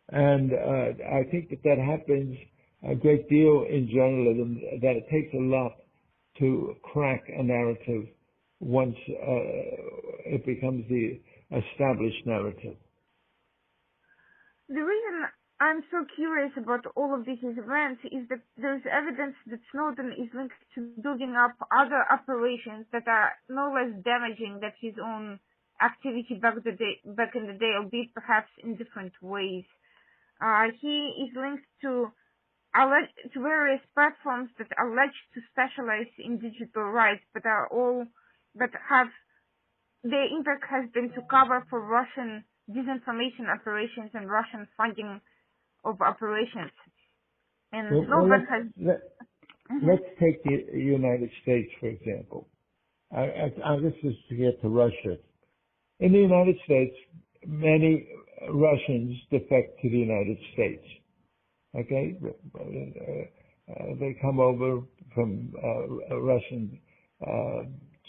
And I think that happens a great deal in journalism, that it takes a lot to crack a narrative once it becomes the established narrative. The reason I'm so curious about all of these events is that there's evidence that Snowden is linked to building up other operations that are no less damaging than his own activity back in the day, albeit perhaps in different ways. He is linked to various platforms that are alleged to specialize in digital rights, but have their impact has been to cover for Russian disinformation operations and Russian funding of operations. And Snowden has... Let's take the United States, for example. This is to get to Russia. In the United States, many Russians defect to the United States. Okay? They come over from Russian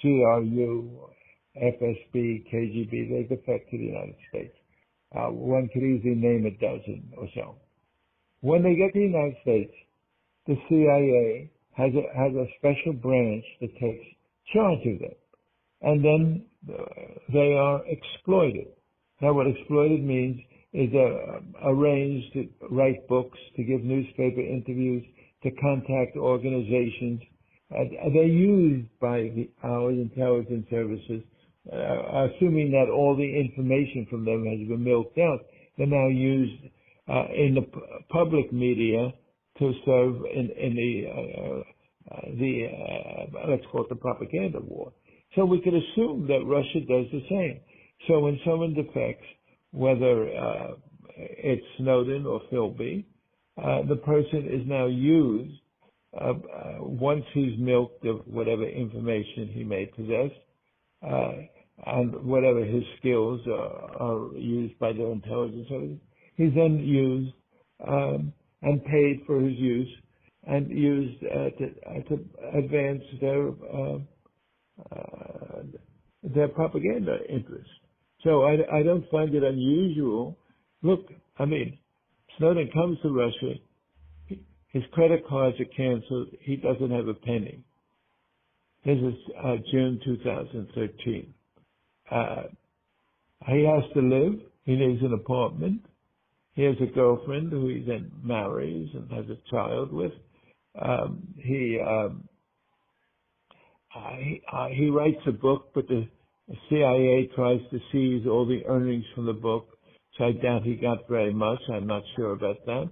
GRU, FSB, KGB. They defect to the United States. One could easily name a dozen or so. When they get to the United States, the CIA has a special branch that takes charge of them. And then they are exploited. Now, what exploited means is arranged to write books, to give newspaper interviews, to contact organizations. They're used by our intelligence services assuming that all the information from them has been milked out, they're now used in the public media to serve in the let's call it the propaganda war. So we could assume that Russia does the same. So when someone defects, whether it's Snowden or Philby, the person is now used once he's milked of whatever information he may possess, and whatever his skills are used by their intelligence services. He's then used and paid for his use and used to advance their propaganda interests. So I don't find it unusual. Look, I mean, Snowden comes to Russia. His credit cards are canceled. He doesn't have a penny. This is June 2013. He has to live. He needs an apartment. He has a girlfriend who he then marries and has a child with. He writes a book, but the CIA tries to seize all the earnings from the book, so I doubt he got very much. I'm not sure about that.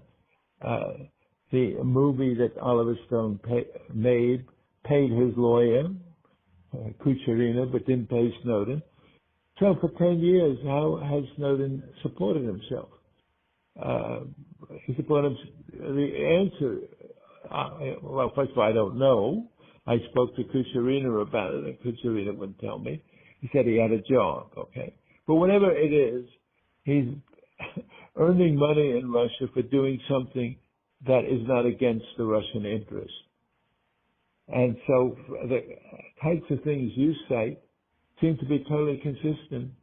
The movie that Oliver Stone made paid his lawyer, Kucherina, but didn't pay Snowden. So for 10 years, how has Snowden supported himself? He supported the answer. Well, first of all, I don't know. I spoke to Kucherina about it, and Kucherina wouldn't tell me. He said he had a job, okay? But whatever it is, he's earning money in Russia for doing something that is not against the Russian interest. And so the types of things you cite seem to be totally consistent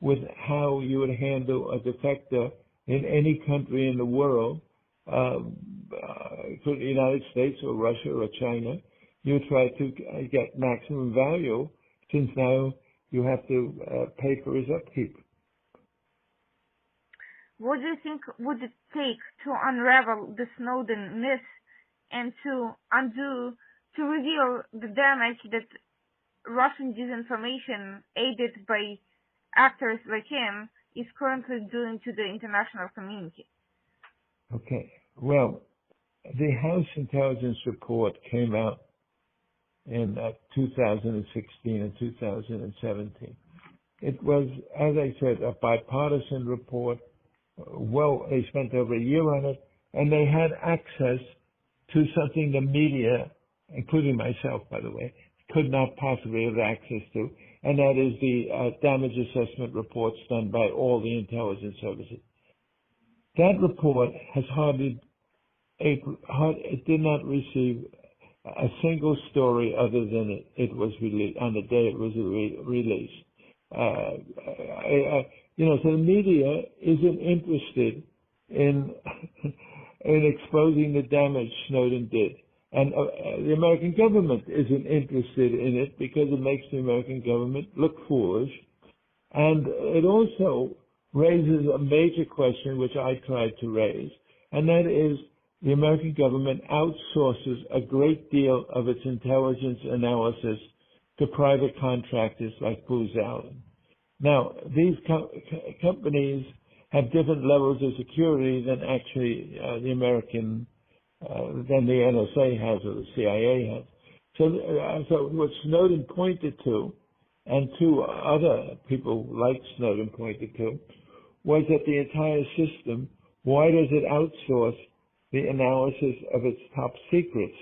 with how you would handle a defector in any country in the world, including the United States or Russia or China. You try to get maximum value, since now you have to pay for his upkeep. What do you think would it take to unravel the Snowden myth and to reveal the damage that Russian disinformation, aided by actors like him, is currently doing to the international community? Okay. Well, the House Intelligence Report came out in 2016 and 2017. It was, as I said, a bipartisan report. Well, they spent over a year on it, and they had access to something the media, including myself, by the way, could not possibly have access to, and that is the damage assessment reports done by all the intelligence services. That report has it did not receive a single story other than it was released on the day it was released. So the media isn't interested in in exposing the damage Snowden did. And the American government isn't interested in it because it makes the American government look foolish. And it also raises a major question, which I tried to raise, and that is the American government outsources a great deal of its intelligence analysis to private contractors like Booz Allen. Now, these companies have different levels of security than actually the American than the NSA has or the CIA has. So what Snowden pointed to, and two other people like Snowden pointed to, was that the entire system, why does it outsource the analysis of its top secrets?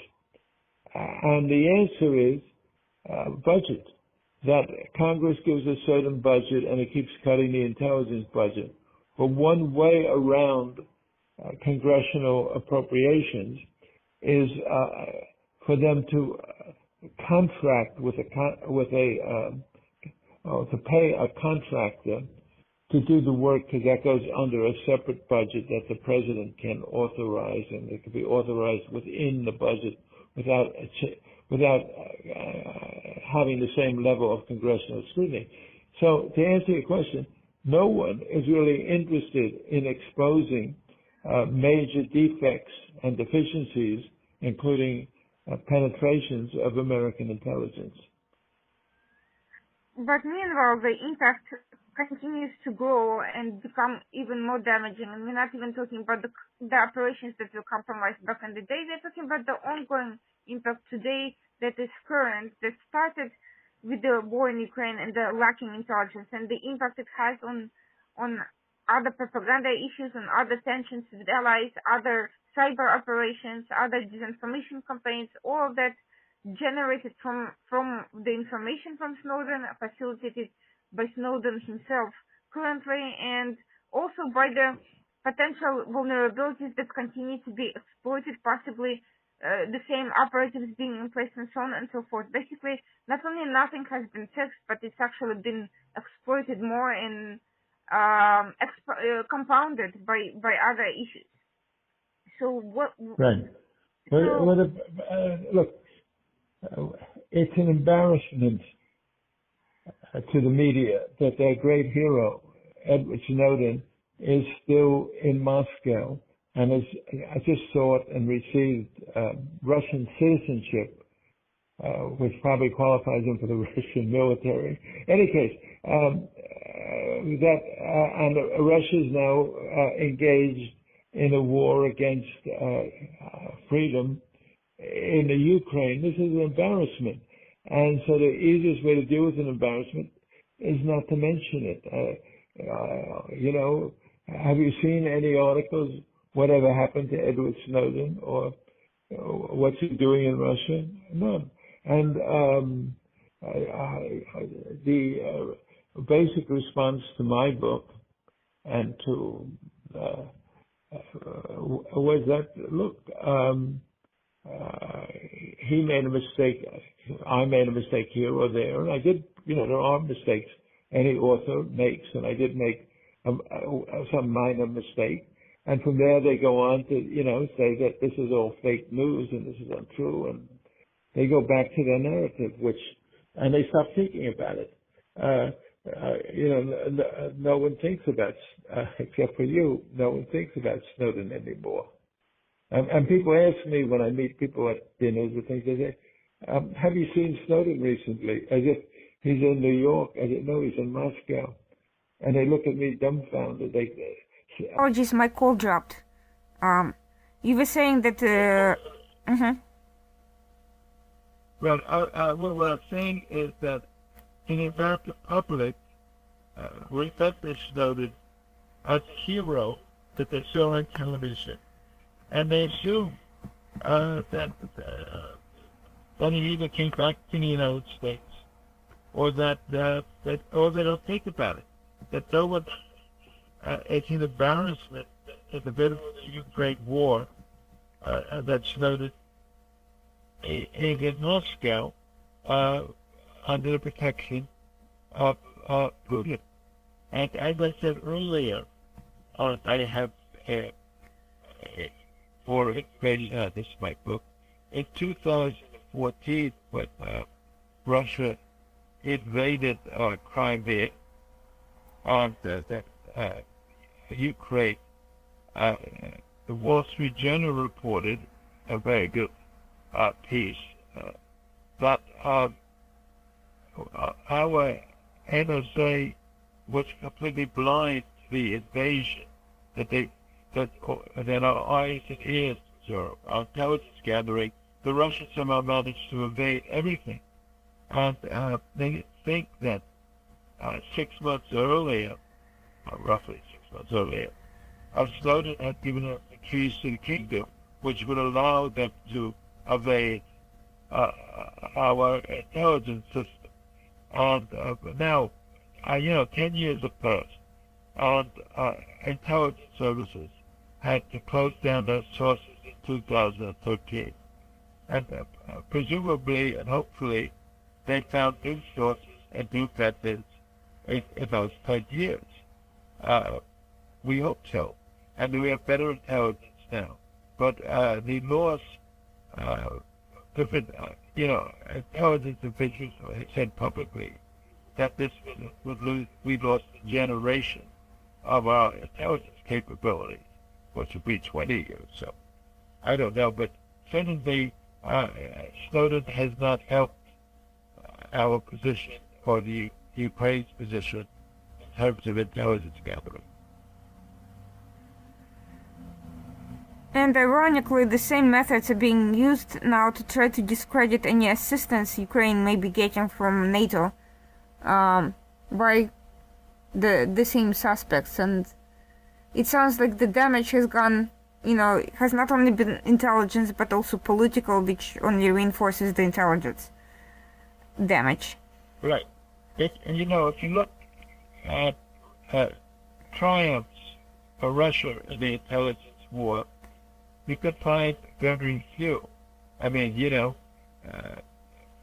And the answer is budget. That Congress gives a certain budget and it keeps cutting the intelligence budget. But one way around congressional appropriations is for them to contract to pay a contractor to do the work, because that goes under a separate budget that the president can authorize, and it can be authorized within the budget without having the same level of congressional scrutiny. So to answer your question, no one is really interested in exposing major defects and deficiencies, including penetrations of American intelligence. But meanwhile, the impact continues to grow and become even more damaging. And we're not even talking about the operations that were compromised back in the day. We're talking about the ongoing impact today that is current, that started with the war in Ukraine and the lacking intelligence and the impact it has on other propaganda issues, on other tensions with allies, other cyber operations, other disinformation campaigns, all of that generated from the information from Snowden, facilitated by Snowden himself currently, and also by the potential vulnerabilities that continue to be exploited, possibly the same operatives being in place and so on and so forth. Basically, not only nothing has been fixed, but it's actually been exploited more and compounded by other issues. So what? Right. So, Look, it's an embarrassment to the media that their great hero, Edward Snowden, is still in Moscow and I just sought and received Russian citizenship, which probably qualifies him for the Russian military. In any case, and Russia is now engaged in a war against freedom in the Ukraine. This is an embarrassment. And so the easiest way to deal with an embarrassment is not to mention it. Have you seen any articles, whatever happened to Edward Snowden or what's he doing in Russia? None. And the basic response to my book and to was that, look, he made a mistake, I made a mistake here or there, and I did, there are mistakes any author makes, and I did make some minor mistake. And from there they go on to, say that this is all fake news and this is untrue, and they go back to their narrative, and they stop thinking about it. No one thinks about, except for you, no one thinks about Snowden anymore. And people ask me when I meet people at dinners and things, they say, have you seen Snowden recently? As if he's in New York. I said, no, he's in Moscow. And they look at me dumbfounded. Apologies, my call dropped. You were saying that... Well, what I'm saying is that in the American public, remember Snowden as a hero that they saw on television. And they assume that he either came back to the United States or that or they don't think about it. That no one, it's an embarrassment in the middle of the Ukraine war that Snowden in Moscow under the protection of Putin. And as I said earlier, I have for this is my book. In 2014, when Russia invaded Crimea on Ukraine, the Wall Street Journal reported a very good piece that our NSA was completely blind to the invasion that our eyes and ears observe, our intelligence gathering. The Russians somehow managed to invade everything. And they think that 6 months earlier, roughly 6 months earlier, Snowden had given up the keys to the kingdom, which would allow them to evade our intelligence system. And now, 10 years have passed, and intelligence services had to close down their sources in 2013. And presumably and hopefully they found new sources and new methods in those 10 years. We hope so. And we have better intelligence now. But the loss, different, intelligence officials said publicly that we lost a generation of our intelligence capabilities, which would be 20 years. So I don't know, but certainly Snowden has not helped our position or the Ukraine's position in terms of intelligence gathering. And ironically, the same methods are being used now to try to discredit any assistance Ukraine may be getting from NATO by the same suspects. And it sounds like the damage has gone, has not only been intelligence but also political, which only reinforces the intelligence damage. Right. And if you look at triumphs for Russia in the intelligence war, you could find very few. I mean,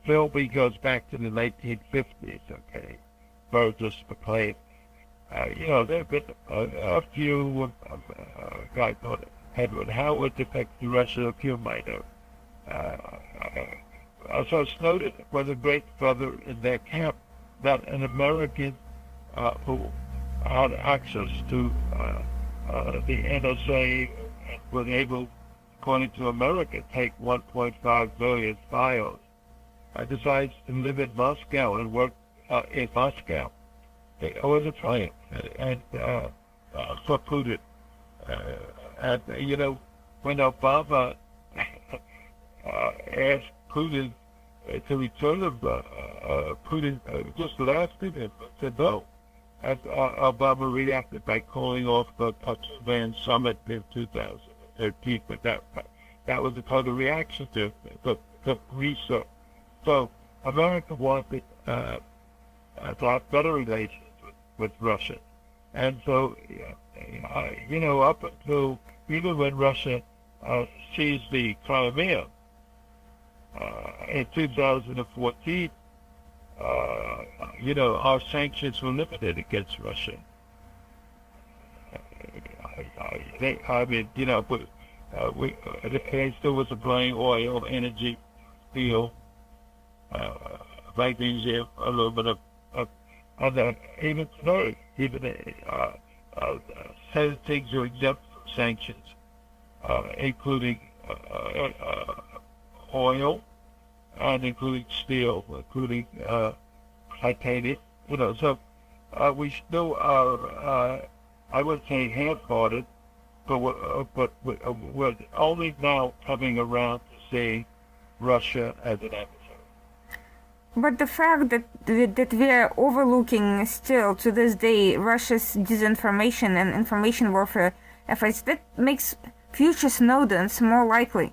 Philby goes back to the 1950s, okay? Burgess, McLean. There have been a few, a guy called Edward Howard defected to Russia, a few minor. So Snowden was a great brother in their camp, that an American who had access to the NSA was able, according to America, take 1.5 billion files. Decides to live in Moscow and work in Moscow. It was a triumph, and for Putin. When Obama asked Putin to return him, Putin just laughed at him and said no. And Obama reacted by calling off the two-man summit in 2013, but that was a total reaction to research. So America wanted a lot better relations with Russia. And so, up until even when Russia seized the Crimea in 2014, our sanctions were limited against Russia. The case still was supplying oil, energy, steel, magnesium, aluminum, and even today, says things are exempt from sanctions, including oil, and including steel, including titanium. So we still are, I wouldn't say half-hearted, but we're only now coming around to see Russia as an adversary. But the fact that we are overlooking still to this day Russia's disinformation and information warfare efforts, that makes future Snowdens more likely,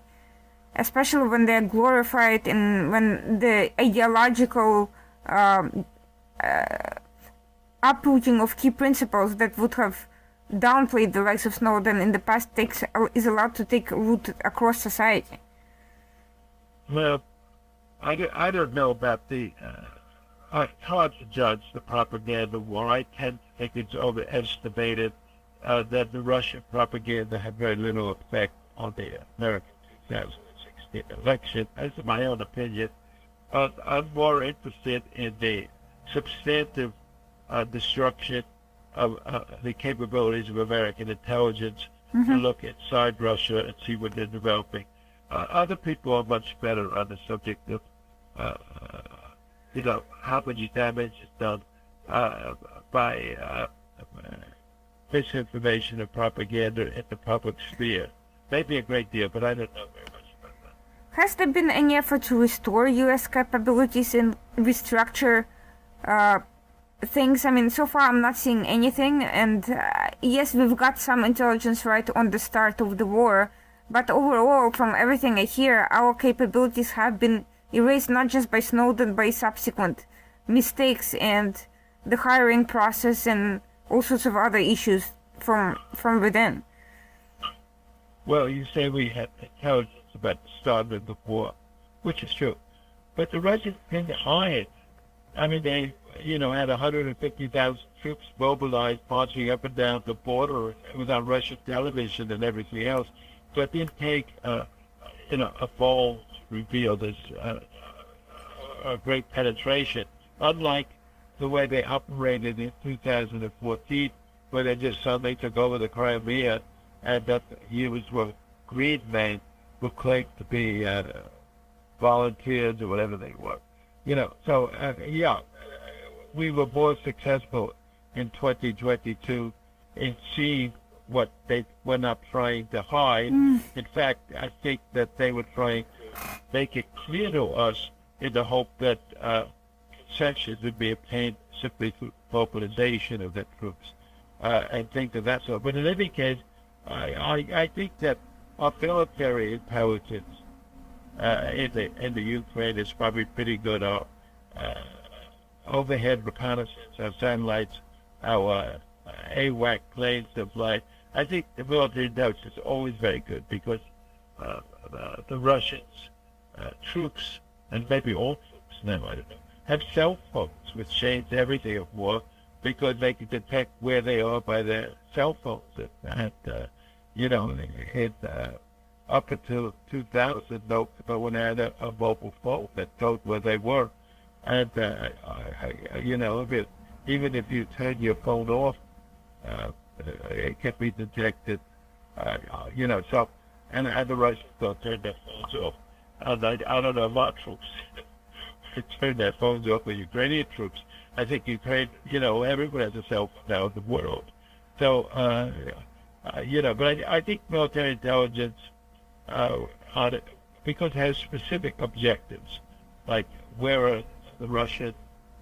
especially when they're glorified and when the ideological uprooting of key principles that would have downplayed the likes of Snowden in the past is allowed to take root across society. Well, I don't know about it's hard to judge the propaganda war. I tend to think it's overestimated, that the Russian propaganda had very little effect on the American 2016 election. That's my own opinion. I'm more interested in the substantive destruction of the capabilities of American intelligence to look inside Russia and see what they're developing. Other people are much better on the subject of, how much damage is done by misinformation and propaganda in the public sphere. Maybe a great deal, but I don't know very much about that. Has there been any effort to restore U.S. capabilities and restructure things? I mean, so far I'm not seeing anything, and yes, we've got some intelligence right on the start of the war, but overall, from everything I hear, our capabilities have been erased not just by Snowden, by subsequent mistakes and the hiring process and all sorts of other issues from within. Well, you say we had intelligence about the start of the war, which is true, but the Russians didn't hide. I mean, they, had 150,000 troops mobilized, marching up and down the border. It was on Russian television and everything else. So it didn't take, a fall to reveal this great penetration, unlike the way they operated in 2014, where they just suddenly took over the Crimea, and that the humans were green men who claimed to be volunteers or whatever they were. we were more successful in 2022 in seeing what they were not trying to hide. In fact, I think that they were trying to make it clear to us in the hope that concessions would be obtained simply through mobilization of the troops. I think that that's all. But in any case, I think that our military intelligence in the Ukraine is probably pretty good. Our overhead reconnaissance, our satellites, our AWAC planes of flight. I think the military intelligence is always very good because the Russians, troops, and maybe all troops now, I don't know, have cell phones, which change everything of war because they can detect where they are by their cell phones. And they hit up until 2000, no one had a mobile phone that told where they were. And, even if you turn your phone off, it can be detected, so, and the Russians don't turn their phones off. And I don't know about troops turn their phones off, the Ukrainian troops. I think Ukraine, everyone has a cell phone now in the world. So, but I think military intelligence, because it has specific objectives, like where are the Russian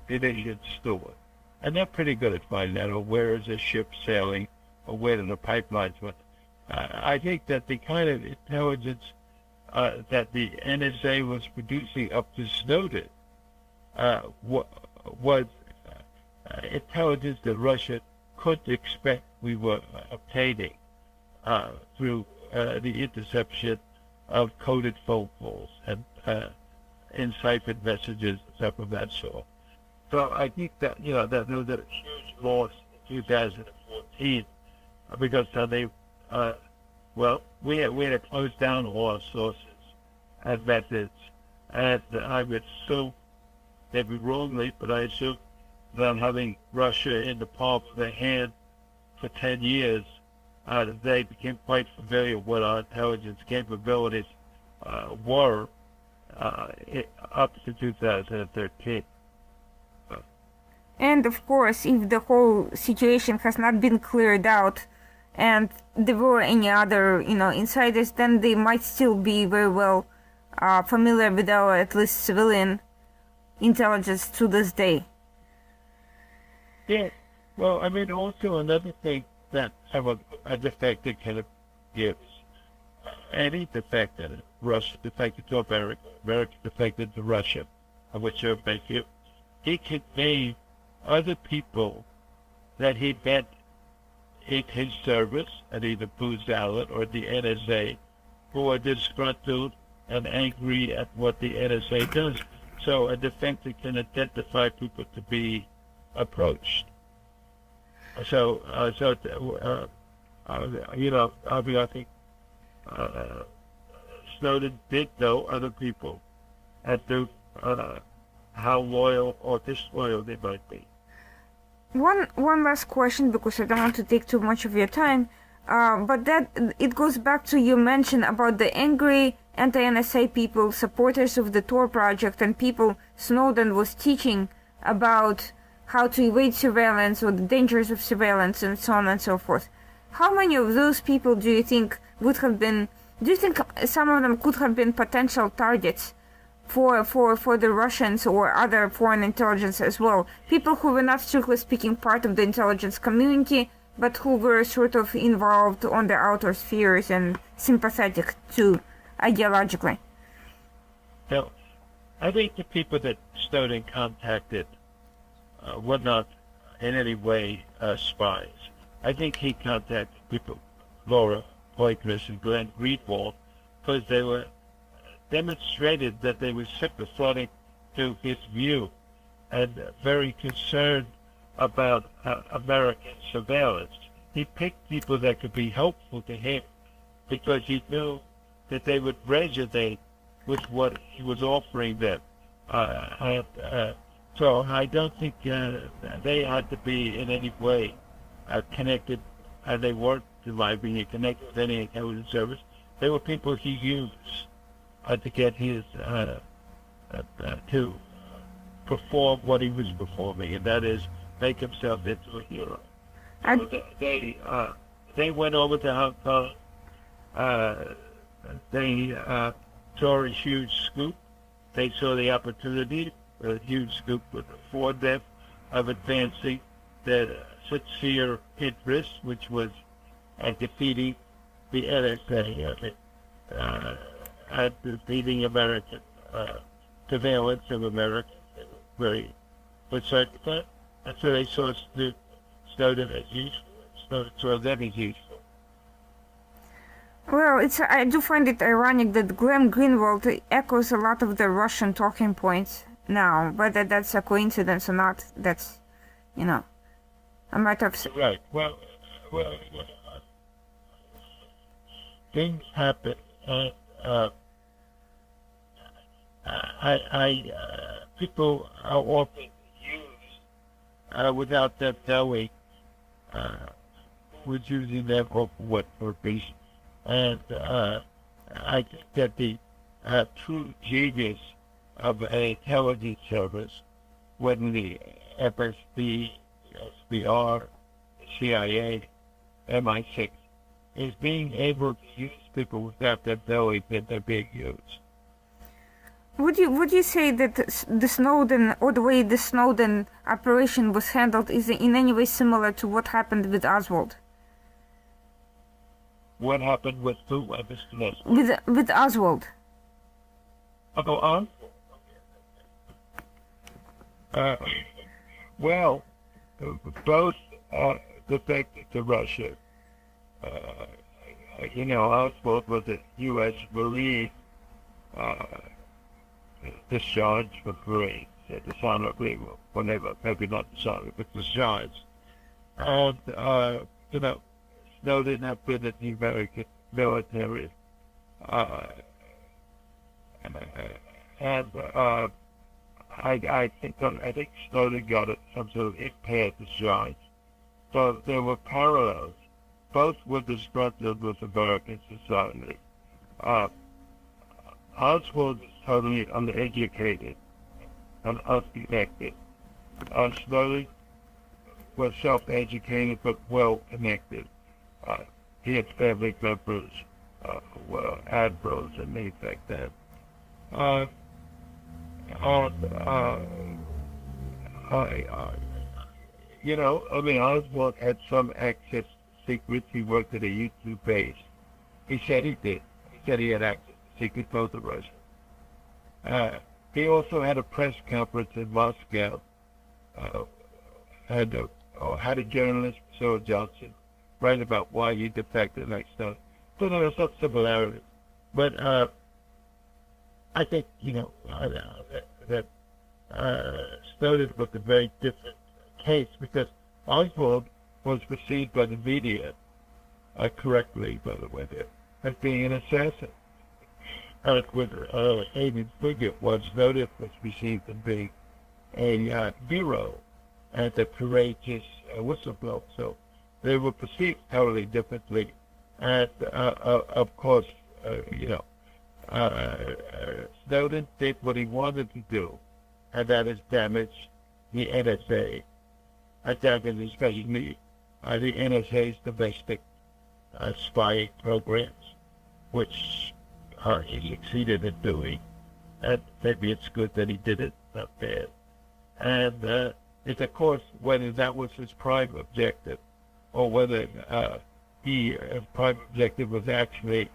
divisions stored. And they're pretty good at finding that, or where is a ship sailing, or where do the pipelines run. I think that the kind of intelligence that the NSA was producing up to Snowden was intelligence that Russia couldn't expect we were obtaining through the interception of coded phone calls and enciphered messages and stuff of that sort. So I think that, that there was a huge loss in 2014 because they, we had to close down all our sources and methods. And I would assume, maybe wrongly, but I assume that having Russia in the palm of their hand for 10 years, they became quite familiar with what our intelligence capabilities were up to 2013. And of course, if the whole situation has not been cleared out and there were any other, insiders, then they might still be very well familiar with our, at least civilian intelligence to this day. Yeah. Well, I mean, also another thing that a defector can give, any defector, Russian defected to America, American defected to Russia, whichever makes you, he can name other people that he met in his service at either Booz Allen or the NSA who are disgruntled and angry at what the NSA does. So a defector can identify people to be approached. So, I think Snowden did know other people and knew how loyal or disloyal they might be. One last question, because I don't want to take too much of your time, but that it goes back to you mentioned about the angry anti-NSA people, supporters of the Tor project, and people Snowden was teaching about how to evade surveillance or the dangers of surveillance and so on and so forth. How many of those people do you think would have been, do you think some of them could have been potential targets for the Russians or other foreign intelligence as well? People who were not strictly speaking part of the intelligence community, but who were sort of involved on the outer spheres and sympathetic to ideologically. Well, I think the people that Snowden contacted were not in any way spies. I think he contacted people, Laura Poitras and Glenn Greenwald, because they were demonstrated that they were sympathetic to his view and very concerned about American surveillance. He picked people that could be helpful to him because he knew that they would resonate with what he was offering them. So I don't think they had to be in any way connected, and they weren't by being connected with any intelligence service. They were people he used to get his perform what he was performing, and that is make himself into a hero. They went over to Hong Kong. They saw a huge scoop. They saw the opportunity. A huge scoop would afford them of advancing their sincere interest, which was defeating the NSA and defeating American surveillance of America. Very certain that. And so they saw Snowden as useful. Snowden saw them as useful. Well, I do find it ironic that Glenn Greenwald echoes a lot of the Russian talking points now, whether that's a coincidence or not, that's, a matter of... Right. Well, things happen, and people are often used without them knowing who's using them for what purpose. And I think that the true genius of an intelligence service, when the FSB, SBR, CIA, MI6, is being able to use people without them knowing that they're being used. Would you say that the Snowden, or the way the Snowden operation was handled, is in any way similar to what happened with Oswald? What happened with who? With Oswald. I'll go on. Well, both defected to Russia. Oswald was a U.S. Marine discharged for parade, dishonorably, whenever, maybe not dishonorably, but discharged. And, Snowden had been in the American military. I think Snowden got some sort of impaired discharge. So there were parallels. Both were disgruntled with American society. Oswald was totally uneducated and unconnected. Snowden was self-educated but well-connected. He had family members who were admirals and things like that. Oswald had some access to secrets. He worked at a YouTube base. He said he did. He said he had access to secret both of Russia. He also had a press conference in Moscow. Had a journalist, Phil Johnson, write about why he defected like stuff. So there are some similarities. But I think, that Snowden was a very different case because Oswald was perceived by the media, correctly, by the way, as being an assassin. And with Aiden Figure was Snowden was perceived as being a hero and a courageous whistleblower. So they were perceived totally differently. And, of course, Snowden did what he wanted to do, and that is damage the NSA, attacking especially the NSA's domestic spying programs, which he succeeded in doing. And maybe it's good that he did it, not bad. And it's, of course, whether that was his prime objective, or whether his prime objective was actually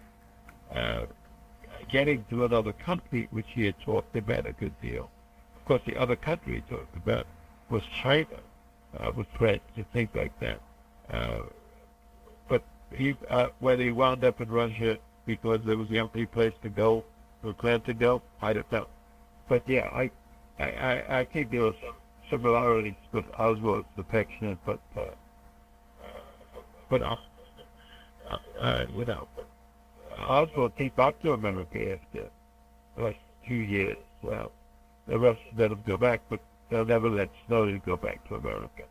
getting to another country, which he had talked about a good deal. Of course, the other country he talked about was China, with threats and things like that. But whether he wound up in Russia because there was the only place to go, or plan to go, I don't know. But yeah, I think there were some similarities with Oswald's defection, but Oswald came back to America after like 2 years. Well, the rest let him go back, but they'll never let Snowden go back to America.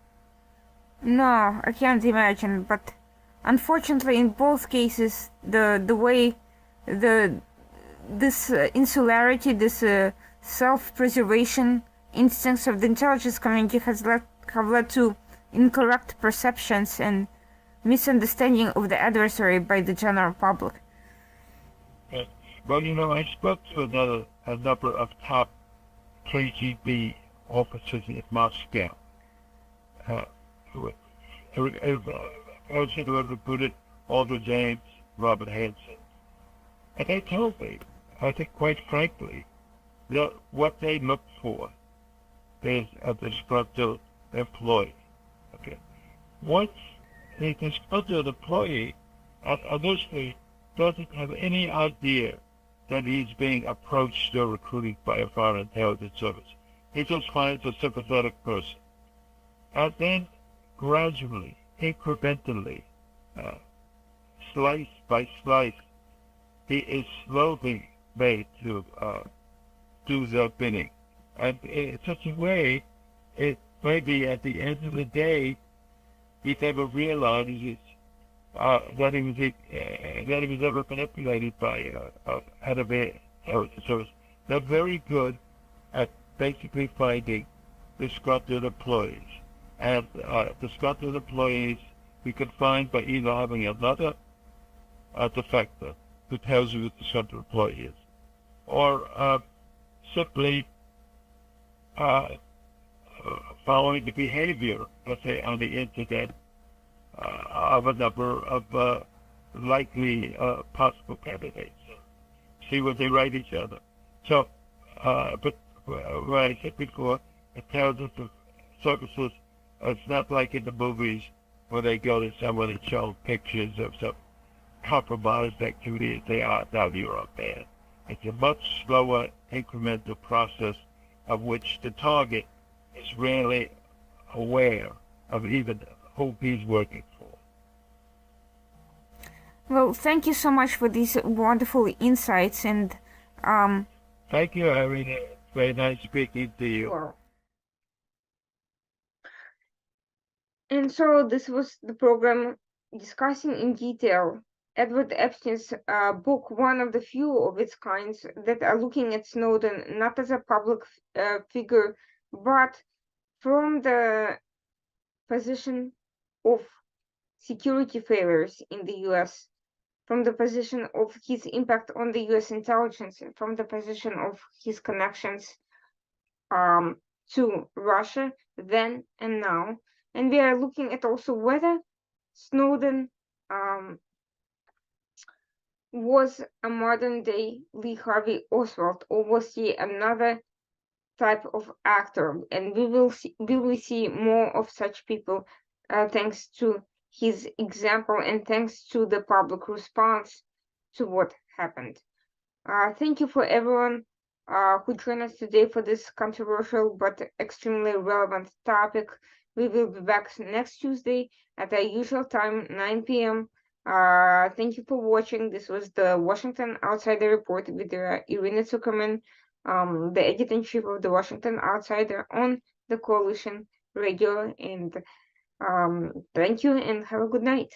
No, I can't imagine. But unfortunately, in both cases, the way this insularity, this self-preservation instincts of the intelligence community have led to incorrect perceptions and misunderstanding of the adversary by the general public. Well, I spoke to a number of top KGB officers in Moscow. I was able to put it, Alder James, Robert Hansen. And they told me, I think quite frankly, that what they look for is a disgruntled employee. Okay. Once the disgruntled employee initially doesn't have any idea that he's being approached or recruited by a foreign intelligence service. He just finds a sympathetic person. And then gradually, incrementally, slice by slice, he is slowly made to do their bidding. And in such a way, it maybe at the end of the day, he never realizes that he was ever manipulated by head of intelligence service. They're very good at basically finding disgruntled employees. And disgruntled employees we can find by either having another defector who tells you who the disgruntled employee is, or simply following the behavior, let's say, on the internet of a number of likely possible candidates. See what they write each other. So, but what I said before, intelligence services, it's not like in the movies where they go to someone and show pictures of some compromised activity and say, now you're a man. It's a much slower, incremental process of which the target is rarely aware of even who he's working for. Well, thank you so much for these wonderful insights, and thank you, Irene. It's very nice speaking to you. Sure. And so this was the program discussing in detail Edward Epstein's book, one of the few of its kinds that are looking at Snowden not as a public figure, but from the position of security failures in the US, from the position of his impact on the US intelligence, and from the position of his connections to Russia then and now. And we are looking at also whether Snowden was a modern day Lee Harvey Oswald, or was he another type of actor? And we will see more of such people thanks to his example and thanks to the public response to what happened. Thank you for everyone who joined us today for this controversial but extremely relevant topic. We will be back next Tuesday at our usual time, 9 p.m. Thank you for watching. This was the Washington Outsider Report with Irina Zuckerman, the editor-in-chief of the Washington Outsider on the Coalition Radio. And thank you and have a good night.